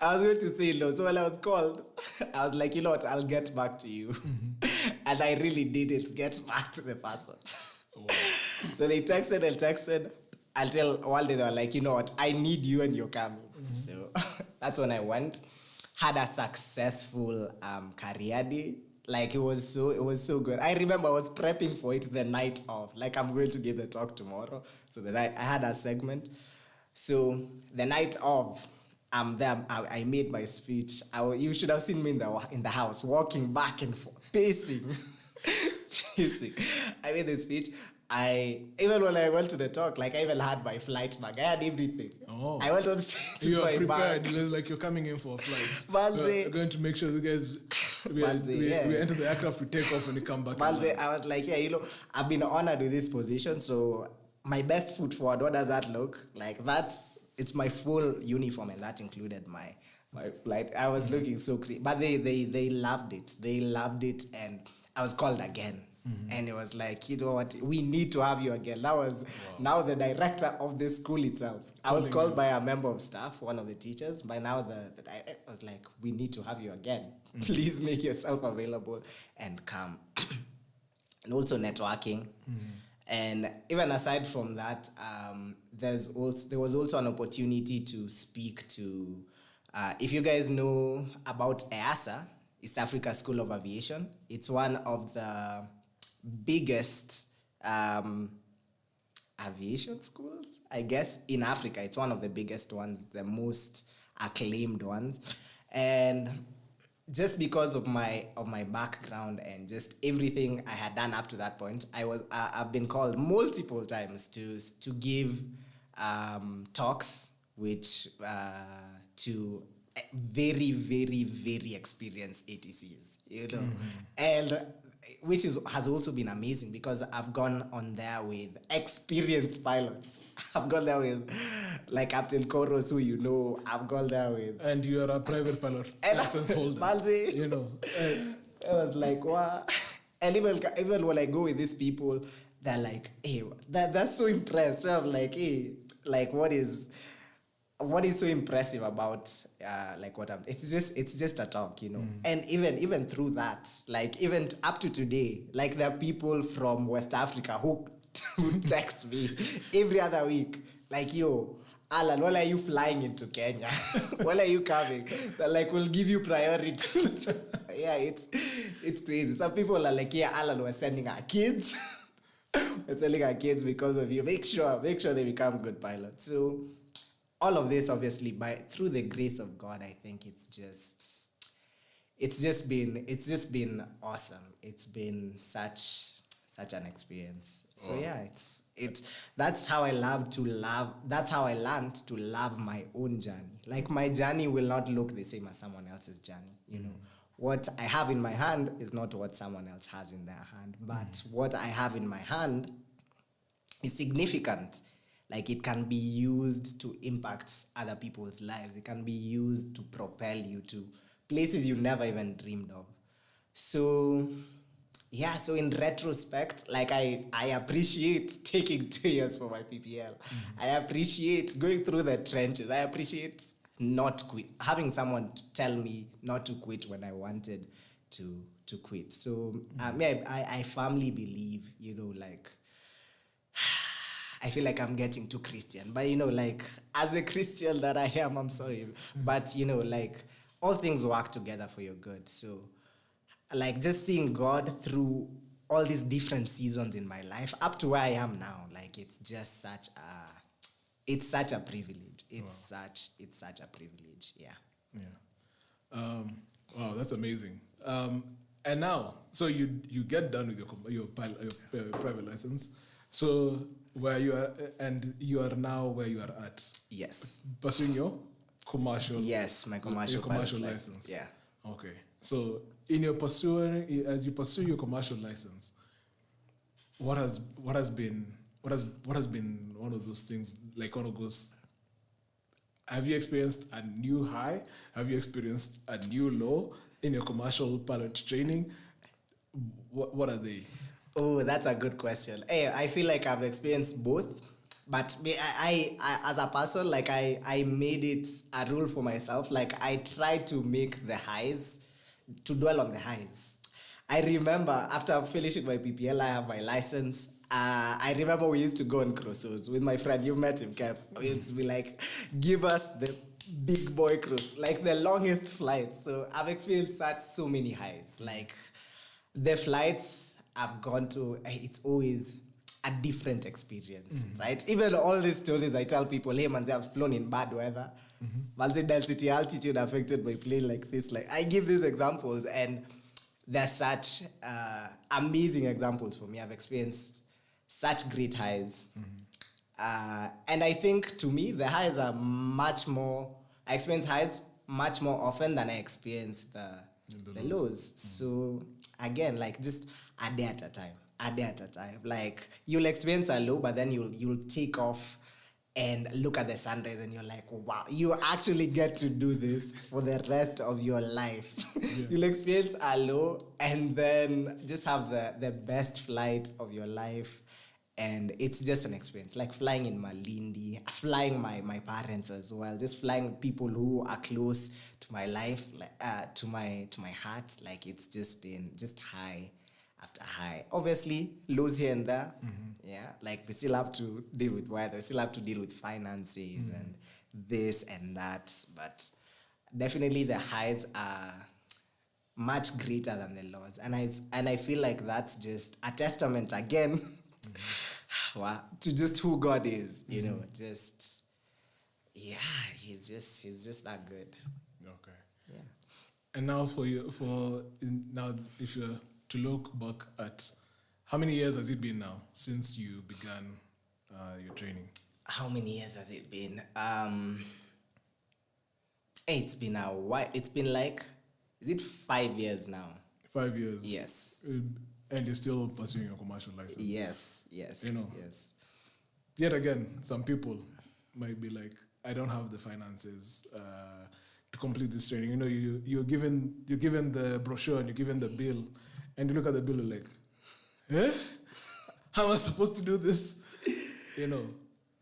I was going to say no. So when I was called, I was like, what, I'll get back to you. And I really didn't get back to the person. Wow. So they texted until one day they were like, what, I need you and you're coming. So that's when I went, had a successful career day. Like it was so good. I remember I was prepping for it the night of. Like, I'm going to give the talk tomorrow. So I had a segment. So the night of, I'm there. I made my speech. You should have seen me in the house, walking back and forth, pacing. I made the speech. Even when I went to the talk, like I even had my flight bag. I had everything. Oh. I went on stage You with are my prepared. bag. It was like you're coming in for a flight. Malze. You're going to make sure the guys we enter the aircraft to take off when they come back. Malze, I was like, I've been honored with this position, so my best foot forward. What does that look like? It's my full uniform, and that included my flight. I was looking so clean, but they loved it. They loved it, and I was called again. And it was like, what, we need to have you again. That was now the director of the school itself. I was called by a member of staff, one of the teachers. By now, the director was like, we need to have you again. Please make yourself available and come. And also networking. And even aside from that, there was also an opportunity to speak to, if you guys know about EASA, East Africa School of Aviation. It's one of the biggest aviation schools, I guess, in Africa. It's one of the biggest ones, the most acclaimed ones. And just because of my background and just everything I had done up to that point, I've been called multiple times to give talks, which to very, very, very experienced ATCs, and which has also been amazing because I've gone on there with experienced pilots. I've gone there with like Captain Koros, who I've gone there with. And you are a private pilot license holder. It was like, wow. And even when I go with these people, they're like, hey, that's so impressed. So I'm like, hey, like what is so impressive about like what I'm, it's just a talk, And even through that, like even up to today, like there are people from West Africa who text me every other week, like, yo, Allan, when are you flying into Kenya? When are you coming? They're like, we'll give you priority. Yeah, it's crazy. Some people are like, yeah, Allan, we're sending our kids. We're sending our kids because of you. Make sure they become good pilots. So all of this, obviously, through the grace of God, I think it's just been awesome. It's been such an experience. So yeah, that's how I learned to love my own journey. Like my journey will not look the same as someone else's journey. What I have in my hand is not what someone else has in their hand. But what I have in my hand is significant. Like it can be used to impact other people's lives. It can be used to propel you to places you never even dreamed of. So yeah, so in retrospect, like I appreciate taking 2 years for my PPL. I appreciate going through the trenches. I appreciate not quit, having someone to tell me not to quit when I wanted to quit. So I firmly believe, like, I feel like I'm getting too Christian, but like, as a Christian that I am, I'm sorry, but like, all things work together for your good. So like, just seeing God through all these different seasons in my life up to where I am now, like, it's just such a privilege. It's such a privilege. Yeah. Wow, that's amazing. And now, so you get done with your private license. So where you are, and you are now where you are at. Yes. Pursuing your commercial. Yes, my commercial license. Yeah. Okay. So as you pursue your commercial license, what has been one of those things, like one of those? Have you experienced a new high? Have you experienced a new low in your commercial pilot training? What are they? Oh, that's a good question. Hey, I feel like I've experienced both, but I as a person, like, I made it a rule for myself. Like, I try to make the highs, to dwell on the highs. I remember after finishing my PPL, I have my license. I remember we used to go on cruises with my friend. You met him, Kev. We used to be like, give us the big boy cruise, like the longest flights. So I've experienced so many highs. Like, the flights I've gone to, it's always a different experience, right? Even all these stories I tell people, hey man, I've flown in bad weather. Density altitude affected my plane like this. Like, I give these examples, and they're such amazing examples for me. I've experienced such great highs. And I think, to me, the highs are I experience highs much more often than I experience the lows. So again, like, just a day at a time. Like, you'll experience a low, but then you'll take off and look at the sunrise, and you're like, wow, you actually get to do this for the rest of your life. Yeah. You'll experience a low and then just have the best flight of your life. And it's just an experience, like flying in Malindi, flying my parents as well, just flying people who are close to my life, like, to my heart. Like, it's just been just high after high. Obviously, lows here and there. Yeah, like, we still have to deal with weather, we still have to deal with finances and this and that. But definitely the highs are much greater than the lows, and I feel like that's just a testament again. Wow, to just who God is, just, yeah, he's just that good. Okay. Yeah. And now now, if you're to look back at, how many years has it been now since you began your training? How many years has it been? It's been a while. It's been like, is it 5 years now? 5 years. Yes. And you're still pursuing your commercial license. Yes. Yes. Yet again, some people might be like, I don't have the finances to complete this training. You're given the brochure and you're given the bill, and you look at the bill and you're like, how am I supposed to do this?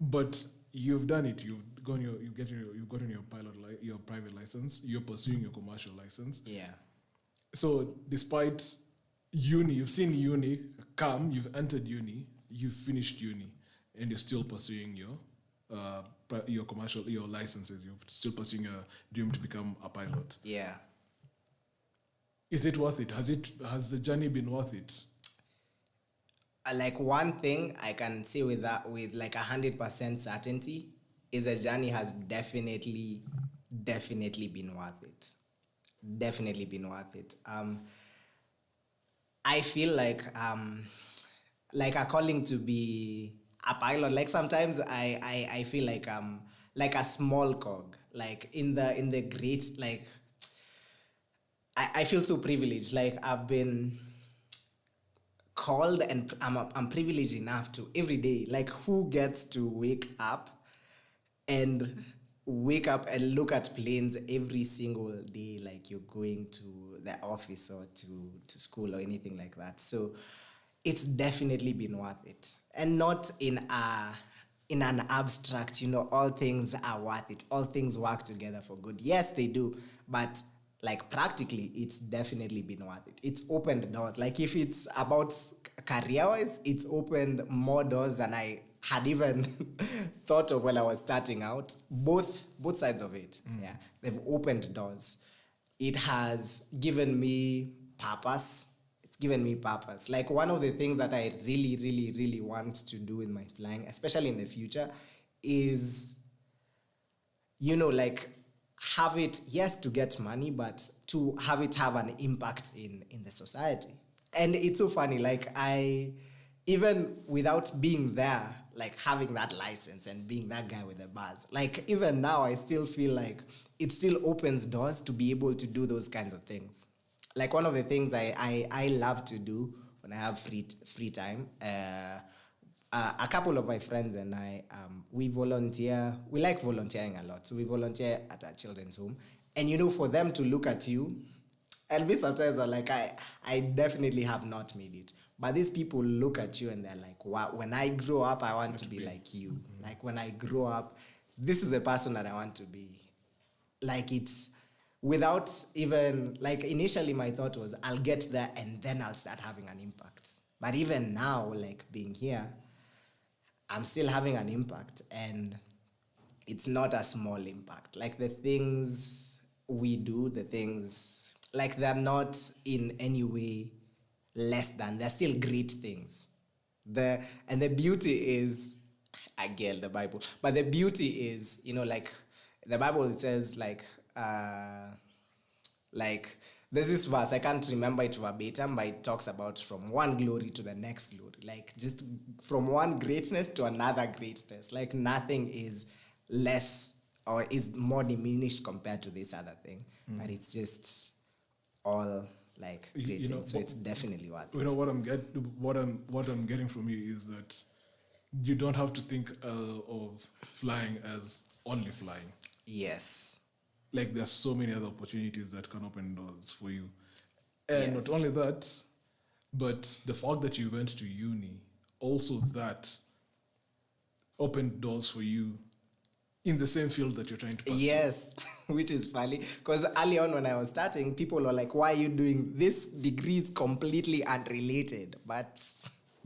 But you've done it. You've gotten your private license. You're pursuing your commercial license. Yeah. So despite uni, you've seen uni come, you've entered uni, you've finished uni, and you're still pursuing your commercial, your licenses. You're still pursuing your dream to become a pilot. Yeah. Is it worth it? Has the journey been worth it? Like, one thing I can say with like 100% certainty is the journey has definitely been worth it. Definitely been worth it. I feel like a calling to be a pilot. Like, sometimes I feel like a small cog, like in the great, like, I feel so privileged. Like, I've been called, and I'm privileged enough to every day. Like, who gets to wake up and wake up and look at planes every single day, like you're going to the office or to school or anything like that. So it's definitely been worth it. And not in an abstract, all things are worth it. All things work together for good. Yes, they do. But like practically, it's definitely been worth it. It's opened doors. Like if it's about career-wise, it's opened more doors than I had even thought of when I was starting out. Both sides of it. Yeah. They've opened doors. It has given me purpose. It's given me purpose. Like one of the things that I really, really, really want to do with my flying, especially in the future, is, like have it, yes, to get money, but to have it have an impact in the society. And it's so funny, like even without being there, like having that license and being that guy with the bars, like even now I still feel like it still opens doors to be able to do those kinds of things. Like one of the things I love to do when I have free time, a couple of my friends and I, we volunteer. We like volunteering a lot. So we volunteer at a children's home. And, for them to look at you, and me sometimes are like, I definitely have not made it. But these people look at you and they're like, wow, when I grow up, I want to be like you. Mm-hmm. Like when I grow up, this is a person that I want to be. Like it's without even, like initially my thought was I'll get there and then I'll start having an impact. But even now, like being here, I'm still having an impact, and it's not a small impact. Like the things we do, like they're not in any way less than, they're still great things. And the beauty is, again, the Bible, but the beauty is, like the Bible, it says like there's this verse, I can't remember it verbatim, but it talks about from one glory to the next glory. Like just from one greatness to another greatness. Like nothing is less or is more diminished compared to this other thing. But it's just all like great things. So it's definitely worth it. What I'm getting from you is that you don't have to think of flying as only flying. Yes. Like there's so many other opportunities that can open doors for you. And not only that, but the fact that you went to uni, also that opened doors for you in the same field that you're trying to pursue. Yes, which is funny. Because early on when I was starting, people were like, why are you doing this? Degree is completely unrelated. But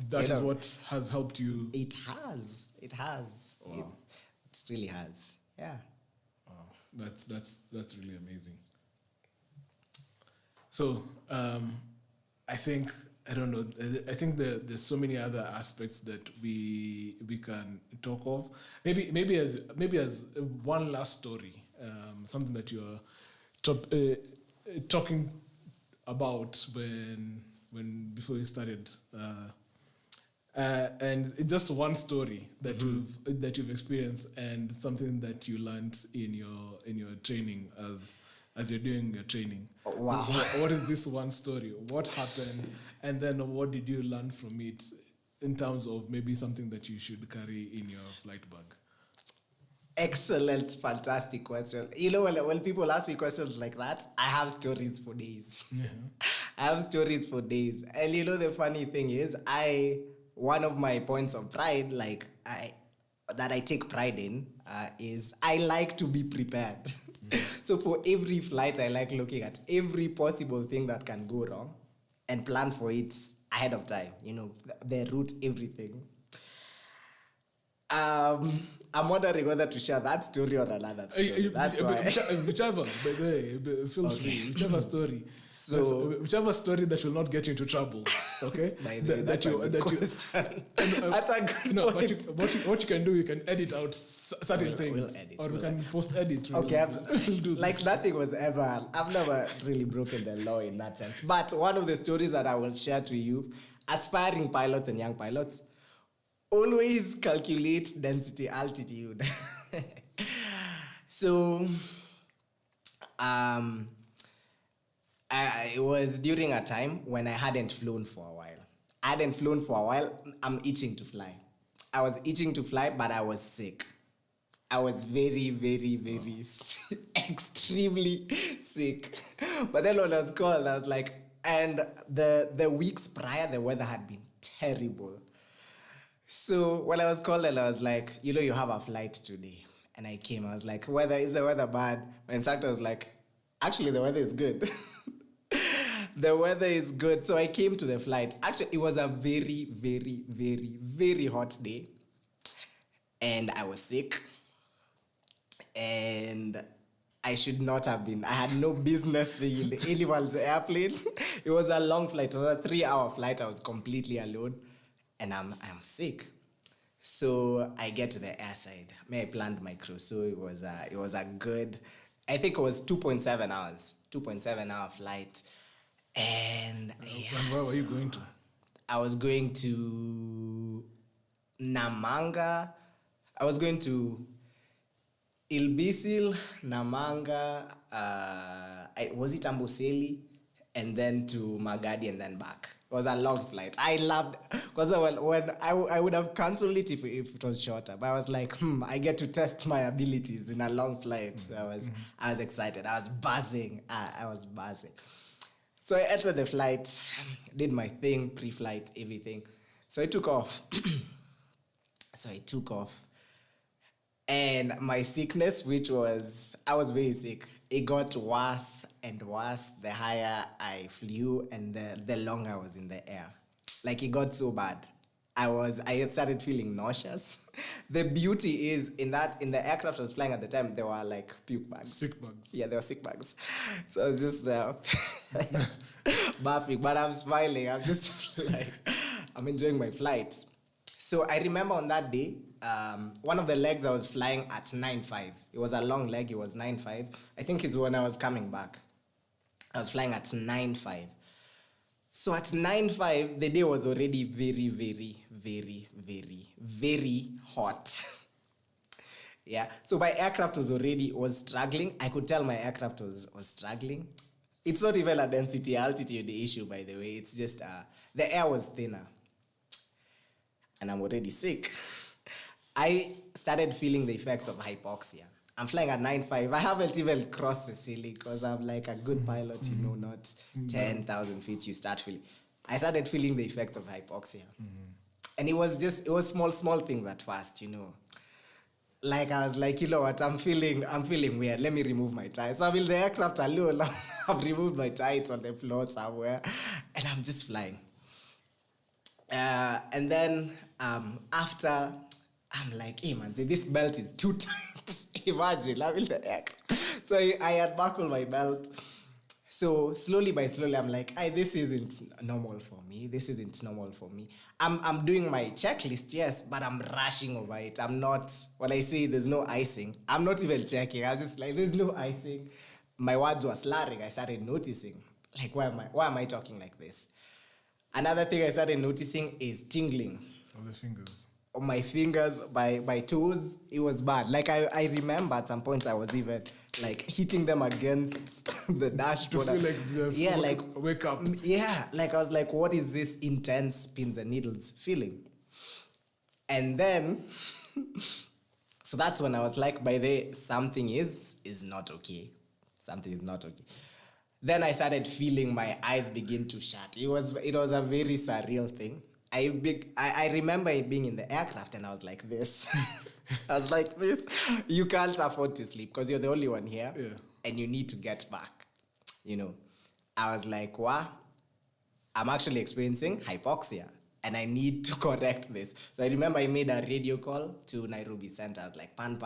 that is what has helped you. It has. Wow. It really has. Yeah. That's really amazing. So I think there's so many other aspects that we can talk of. Maybe as one last story, something that you're talking about when before you started. And it's just one story that you've experienced and something that you learned in your training as you're doing your training. Oh, wow. What is this one story? What happened? And then what did you learn from it in terms of maybe something that you should carry in your flight bag? Excellent, fantastic question. When people ask me questions like that, I have stories for days. Yeah. I have stories for days. And the funny thing is, one of my points of pride, that I take pride in, is I like to be prepared. So for every flight, I like looking at every possible thing that can go wrong and plan for it ahead of time. The route, everything. I'm wondering whether to share that story or another story. That's why. Whichever, by the way, feel free. Whichever story. So whichever story that will not get you into trouble. Okay. That's a good point. But what you can do, you can edit out certain things, we can post edit. Okay. We'll do like nothing was ever. I've never really broken the law in that sense. But one of the stories that I will share to you, aspiring pilots and young pilots, always calculate density altitude. So, it was during a time when I hadn't flown for a while. I'm itching to fly. I was itching to fly, but I was sick. I was very, very, very extremely sick. But then when I was called, I was like, and the weeks prior, the weather had been terrible. So when I was called and I was like, you have a flight today. And I came, I was like, is the weather bad? My instructor was like, actually, the weather is good. The weather is good. So I came to the flight. Actually, it was a very, very, very, very hot day. And I was sick. And I should not have been. I had no business being in anyone's airplane. It was a long flight. It was a 3-hour flight. I was completely alone. And I'm sick. So I get to the airside. I planned my cruise. So it was a good, I think it was 2.7 hours. 2.7 hour flight. And where were you going to? I was going to Namanga. I was going to Ilbisil, Namanga, was it Amboseli, and then to Magadi and then back. It was a long flight. I loved, because when I would have cancelled it if it was shorter, but I was like, I get to test my abilities in a long flight. So I was excited. I was buzzing. I was buzzing. So I entered the flight, did my thing, pre-flight, everything. So I took off. And my sickness, I was very sick. It got worse and worse the higher I flew and the longer I was in the air. Like, it got so bad. I started feeling nauseous. The beauty is in the aircraft I was flying at the time, there were like puke bags. Sick bags. Yeah, there were sick bags. So I was just there, barfing, but I'm smiling. I'm just like, I'm enjoying my flight. So I remember on that day, one of the legs I was flying at 9.5. It was a long leg. It was 9.5. I think it's when I was coming back. I was flying at 9.5. So at 9.5, the day was already very, very, very, very, very hot. Yeah. So my aircraft was struggling. I could tell my aircraft was struggling. It's not even a density altitude issue, by the way. It's just the air was thinner. And I'm already sick. I started feeling the effects of hypoxia. I'm flying at 9.5. I haven't even crossed the ceiling because I'm like a good pilot, not 10,000 feet, you start feeling. I started feeling the effects of hypoxia. And it was small things at first, Like, I was like, you know what, I'm feeling weird. Let me remove my tie. So I'm in the aircraft alone. I've removed my tie. It's on the floor somewhere. And I'm just flying. And then after, I'm like, hey man, this belt is too tight. Imagine, I'm in the aircraft. So I had buckled my belt. So slowly by slowly, I'm like, this isn't normal for me. I'm doing my checklist, yes, but I'm rushing over it. I'm not, when I say there's no icing, I'm not even checking. I'm just like, there's no icing. My words were slurring. I started noticing, like, why am I talking like this? Another thing I started noticing is tingling. Of the fingers. On my fingers, my toes, it was bad. Like, I remember at some point I was even like hitting them against the dashboard. To feel like, wake up. Yeah, like I was like, what is this intense pins and needles feeling? And then, so that's when I was like, by the way, something is not okay. Something is not okay. Then I started feeling my eyes begin to shut. It was a very surreal thing. I remember it being in the aircraft and I was like this. I was like this. You can't afford to sleep because you're the only one here. Yeah. And you need to get back. I was like, wow, I'm actually experiencing hypoxia and I need to correct this. So I remember I made a radio call to Nairobi Center. I was like, pan.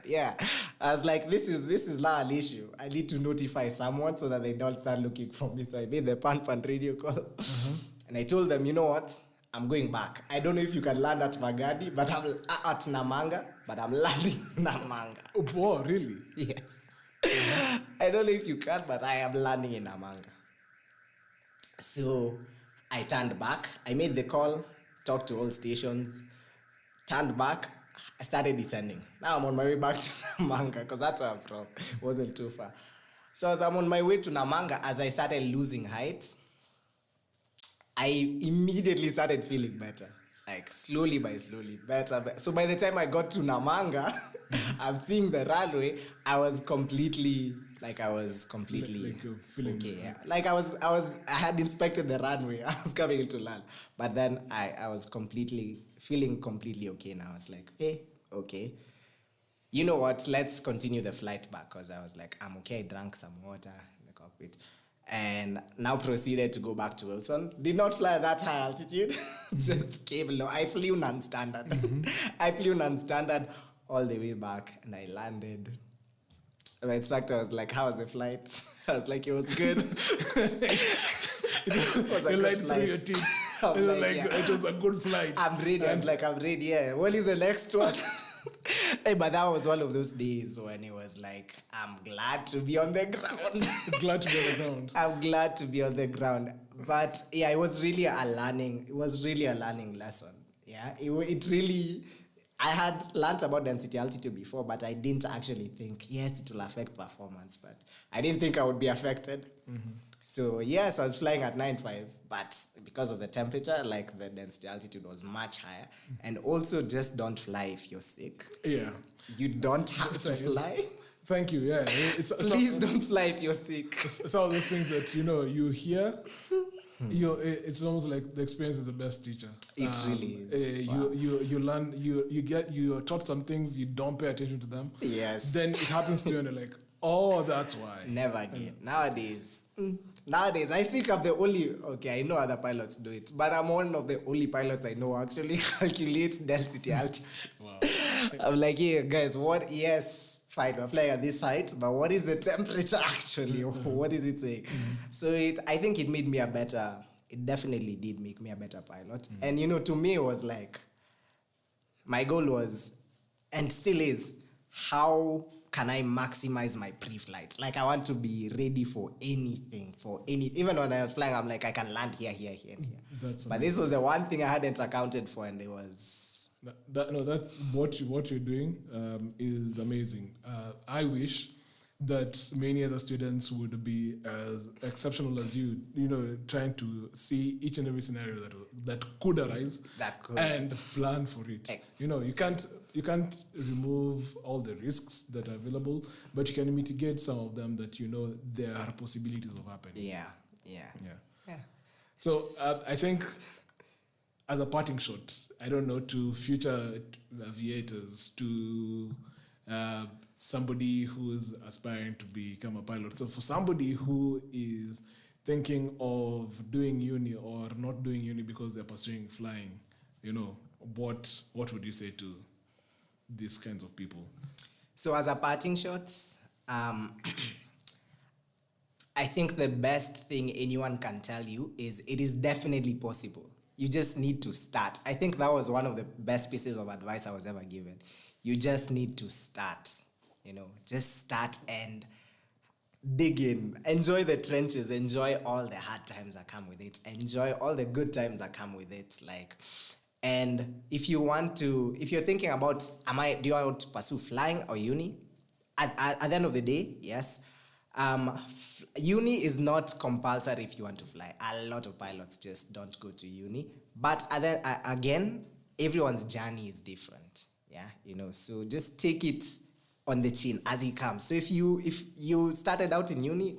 Yeah. I was like, this is now an issue. I need to notify someone so that they don't start looking for me. So I made the pan radio call. And I told them, you know what? I'm going back. I don't know if you can land at Magadi, but I'm at Namanga, but I'm landing Namanga. Oh, boy, really? Yes. I don't know if you can, but I am landing in Namanga. So I turned back. I made the call, talked to all stations, turned back. I started descending. Now I'm on my way back to Namanga because that's where I'm from. It wasn't too far. So as I'm on my way to Namanga, as I started losing height, I immediately started feeling better. Like slowly by slowly, better. So by the time I got to Namanga, I'm seeing the runway. I was completely Like you're feeling okay. Yeah. Like I had inspected the runway. I was coming to land, but then I was feeling completely okay now. It's like, hey, okay. You know what? Let's continue the flight back because I was like, I'm okay. I drank some water in the cockpit. And now proceeded to go back to Wilson. Did not fly at that high altitude. Just came low. I flew non-standard. I flew non-standard all the way back and I landed. My instructor was like, how was the flight? I was like, it was good. You lied through your teeth. It was a good flight. I'm ready. I was like, I'm ready. Yeah. What is the next one? Hey, but that was one of those days when it was like, I'm glad to be on the ground. Glad to be on the ground. I'm glad to be on the ground. But yeah, it was really a learning lesson. Yeah, it really, I had learned about density altitude before, but I didn't actually think, yes, it will affect performance, but I didn't think I would be affected. Mm-hmm. So yes, I was flying at 9.5, but because of the temperature, like the density altitude was much higher. And also just don't fly if you're sick. Yeah. You don't have to fly. Thank you, yeah. Please don't fly if you're sick. It's all those things that, you hear. It's almost like the experience is the best teacher. It really is. You learn, you're taught some things, you don't pay attention to them. Yes. Then it happens to you and you're like, oh, that's why. Never again. Nowadays, I think I'm the only, okay, I know other pilots do it, but I'm one of the only pilots I know who actually calculates density altitude. Wow. I'm like, yeah, guys, yes, fine, we're flying at this height, but what is the temperature actually? What is it saying? So I think it definitely did make me a better pilot. And, to me, it was like, my goal was, and still is, how can I maximize my pre-flight? Like, I want to be ready for anything, even when I was flying, I'm like, I can land here, and here. But this was the one thing I hadn't accounted for, and it was... That's what you're doing is amazing. I wish that many other students would be as exceptional as you, trying to see each and every scenario that could arise and plan for it. You can't remove all the risks that are available, but you can mitigate some of them that there are possibilities of happening. Yeah. So I think as a parting shot, I don't know, to future aviators, to somebody who's aspiring to become a pilot. So for somebody who is thinking of doing uni or not doing uni because they're pursuing flying, what would you say to these kinds of people? So as a parting shot, I think the best thing anyone can tell you is it is definitely possible. You just need to start. I think that was one of the best pieces of advice I was ever given. You just need to start, just start and dig in. Enjoy the trenches. Enjoy all the hard times that come with it. Enjoy all the good times that come with it. And if you're thinking about, do you want to pursue flying or uni? At the end of the day, yes. Uni is not compulsory if you want to fly. A lot of pilots just don't go to uni. But again, everyone's journey is different. Yeah, so just take it on the chin as it comes. So if you started out in uni,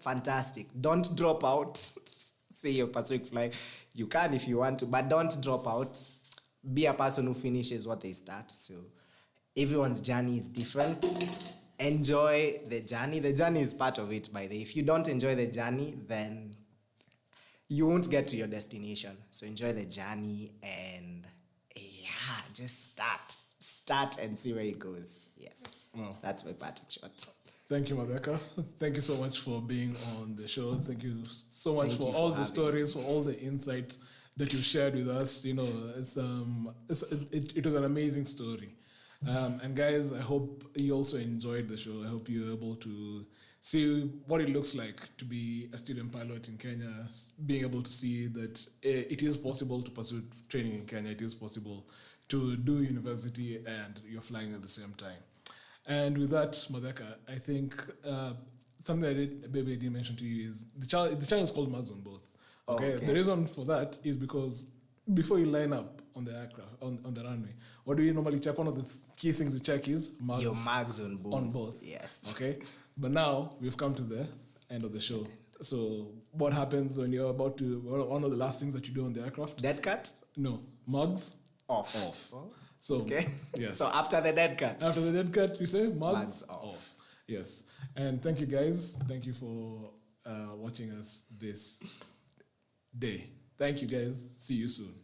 fantastic. Don't drop out. Say you're pursuing flying. You can if you want to, but don't drop out. Be a person who finishes what they start. So everyone's journey is different. Enjoy the journey. The journey is part of it, by the way. If you don't enjoy the journey, then you won't get to your destination. So enjoy the journey and just start and see where it goes. Yes. Wow. That's my parting shot. Thank you, Matheka. Thank you so much for being on the show. Thank you so much for all the stories, for all the insight that you shared with us. It was an amazing story. And guys, I hope you also enjoyed the show. I hope you're able to see what it looks like to be a student pilot in Kenya, being able to see that it is possible to pursue training in Kenya. It is possible to do university and you're flying at the same time. And with that, Matheka, I think something I didn't mention to you is the channel is called Maths on Both. Okay? The reason for that is because before you line up on the aircraft, on the runway, what do you normally check? One of the key things you check is mugs. Your mugs on both. On both. Yes. Okay. But now we've come to the end of the show. So what happens when you're about to, one of the last things that you do on the aircraft? Dead cuts? No. Mugs? Off. Off. So, Okay. yes. So after the dead cut. After the dead cut, you say mugs Off. Yes. And thank you guys. Thank you for watching us this day. Thank you guys. See you soon.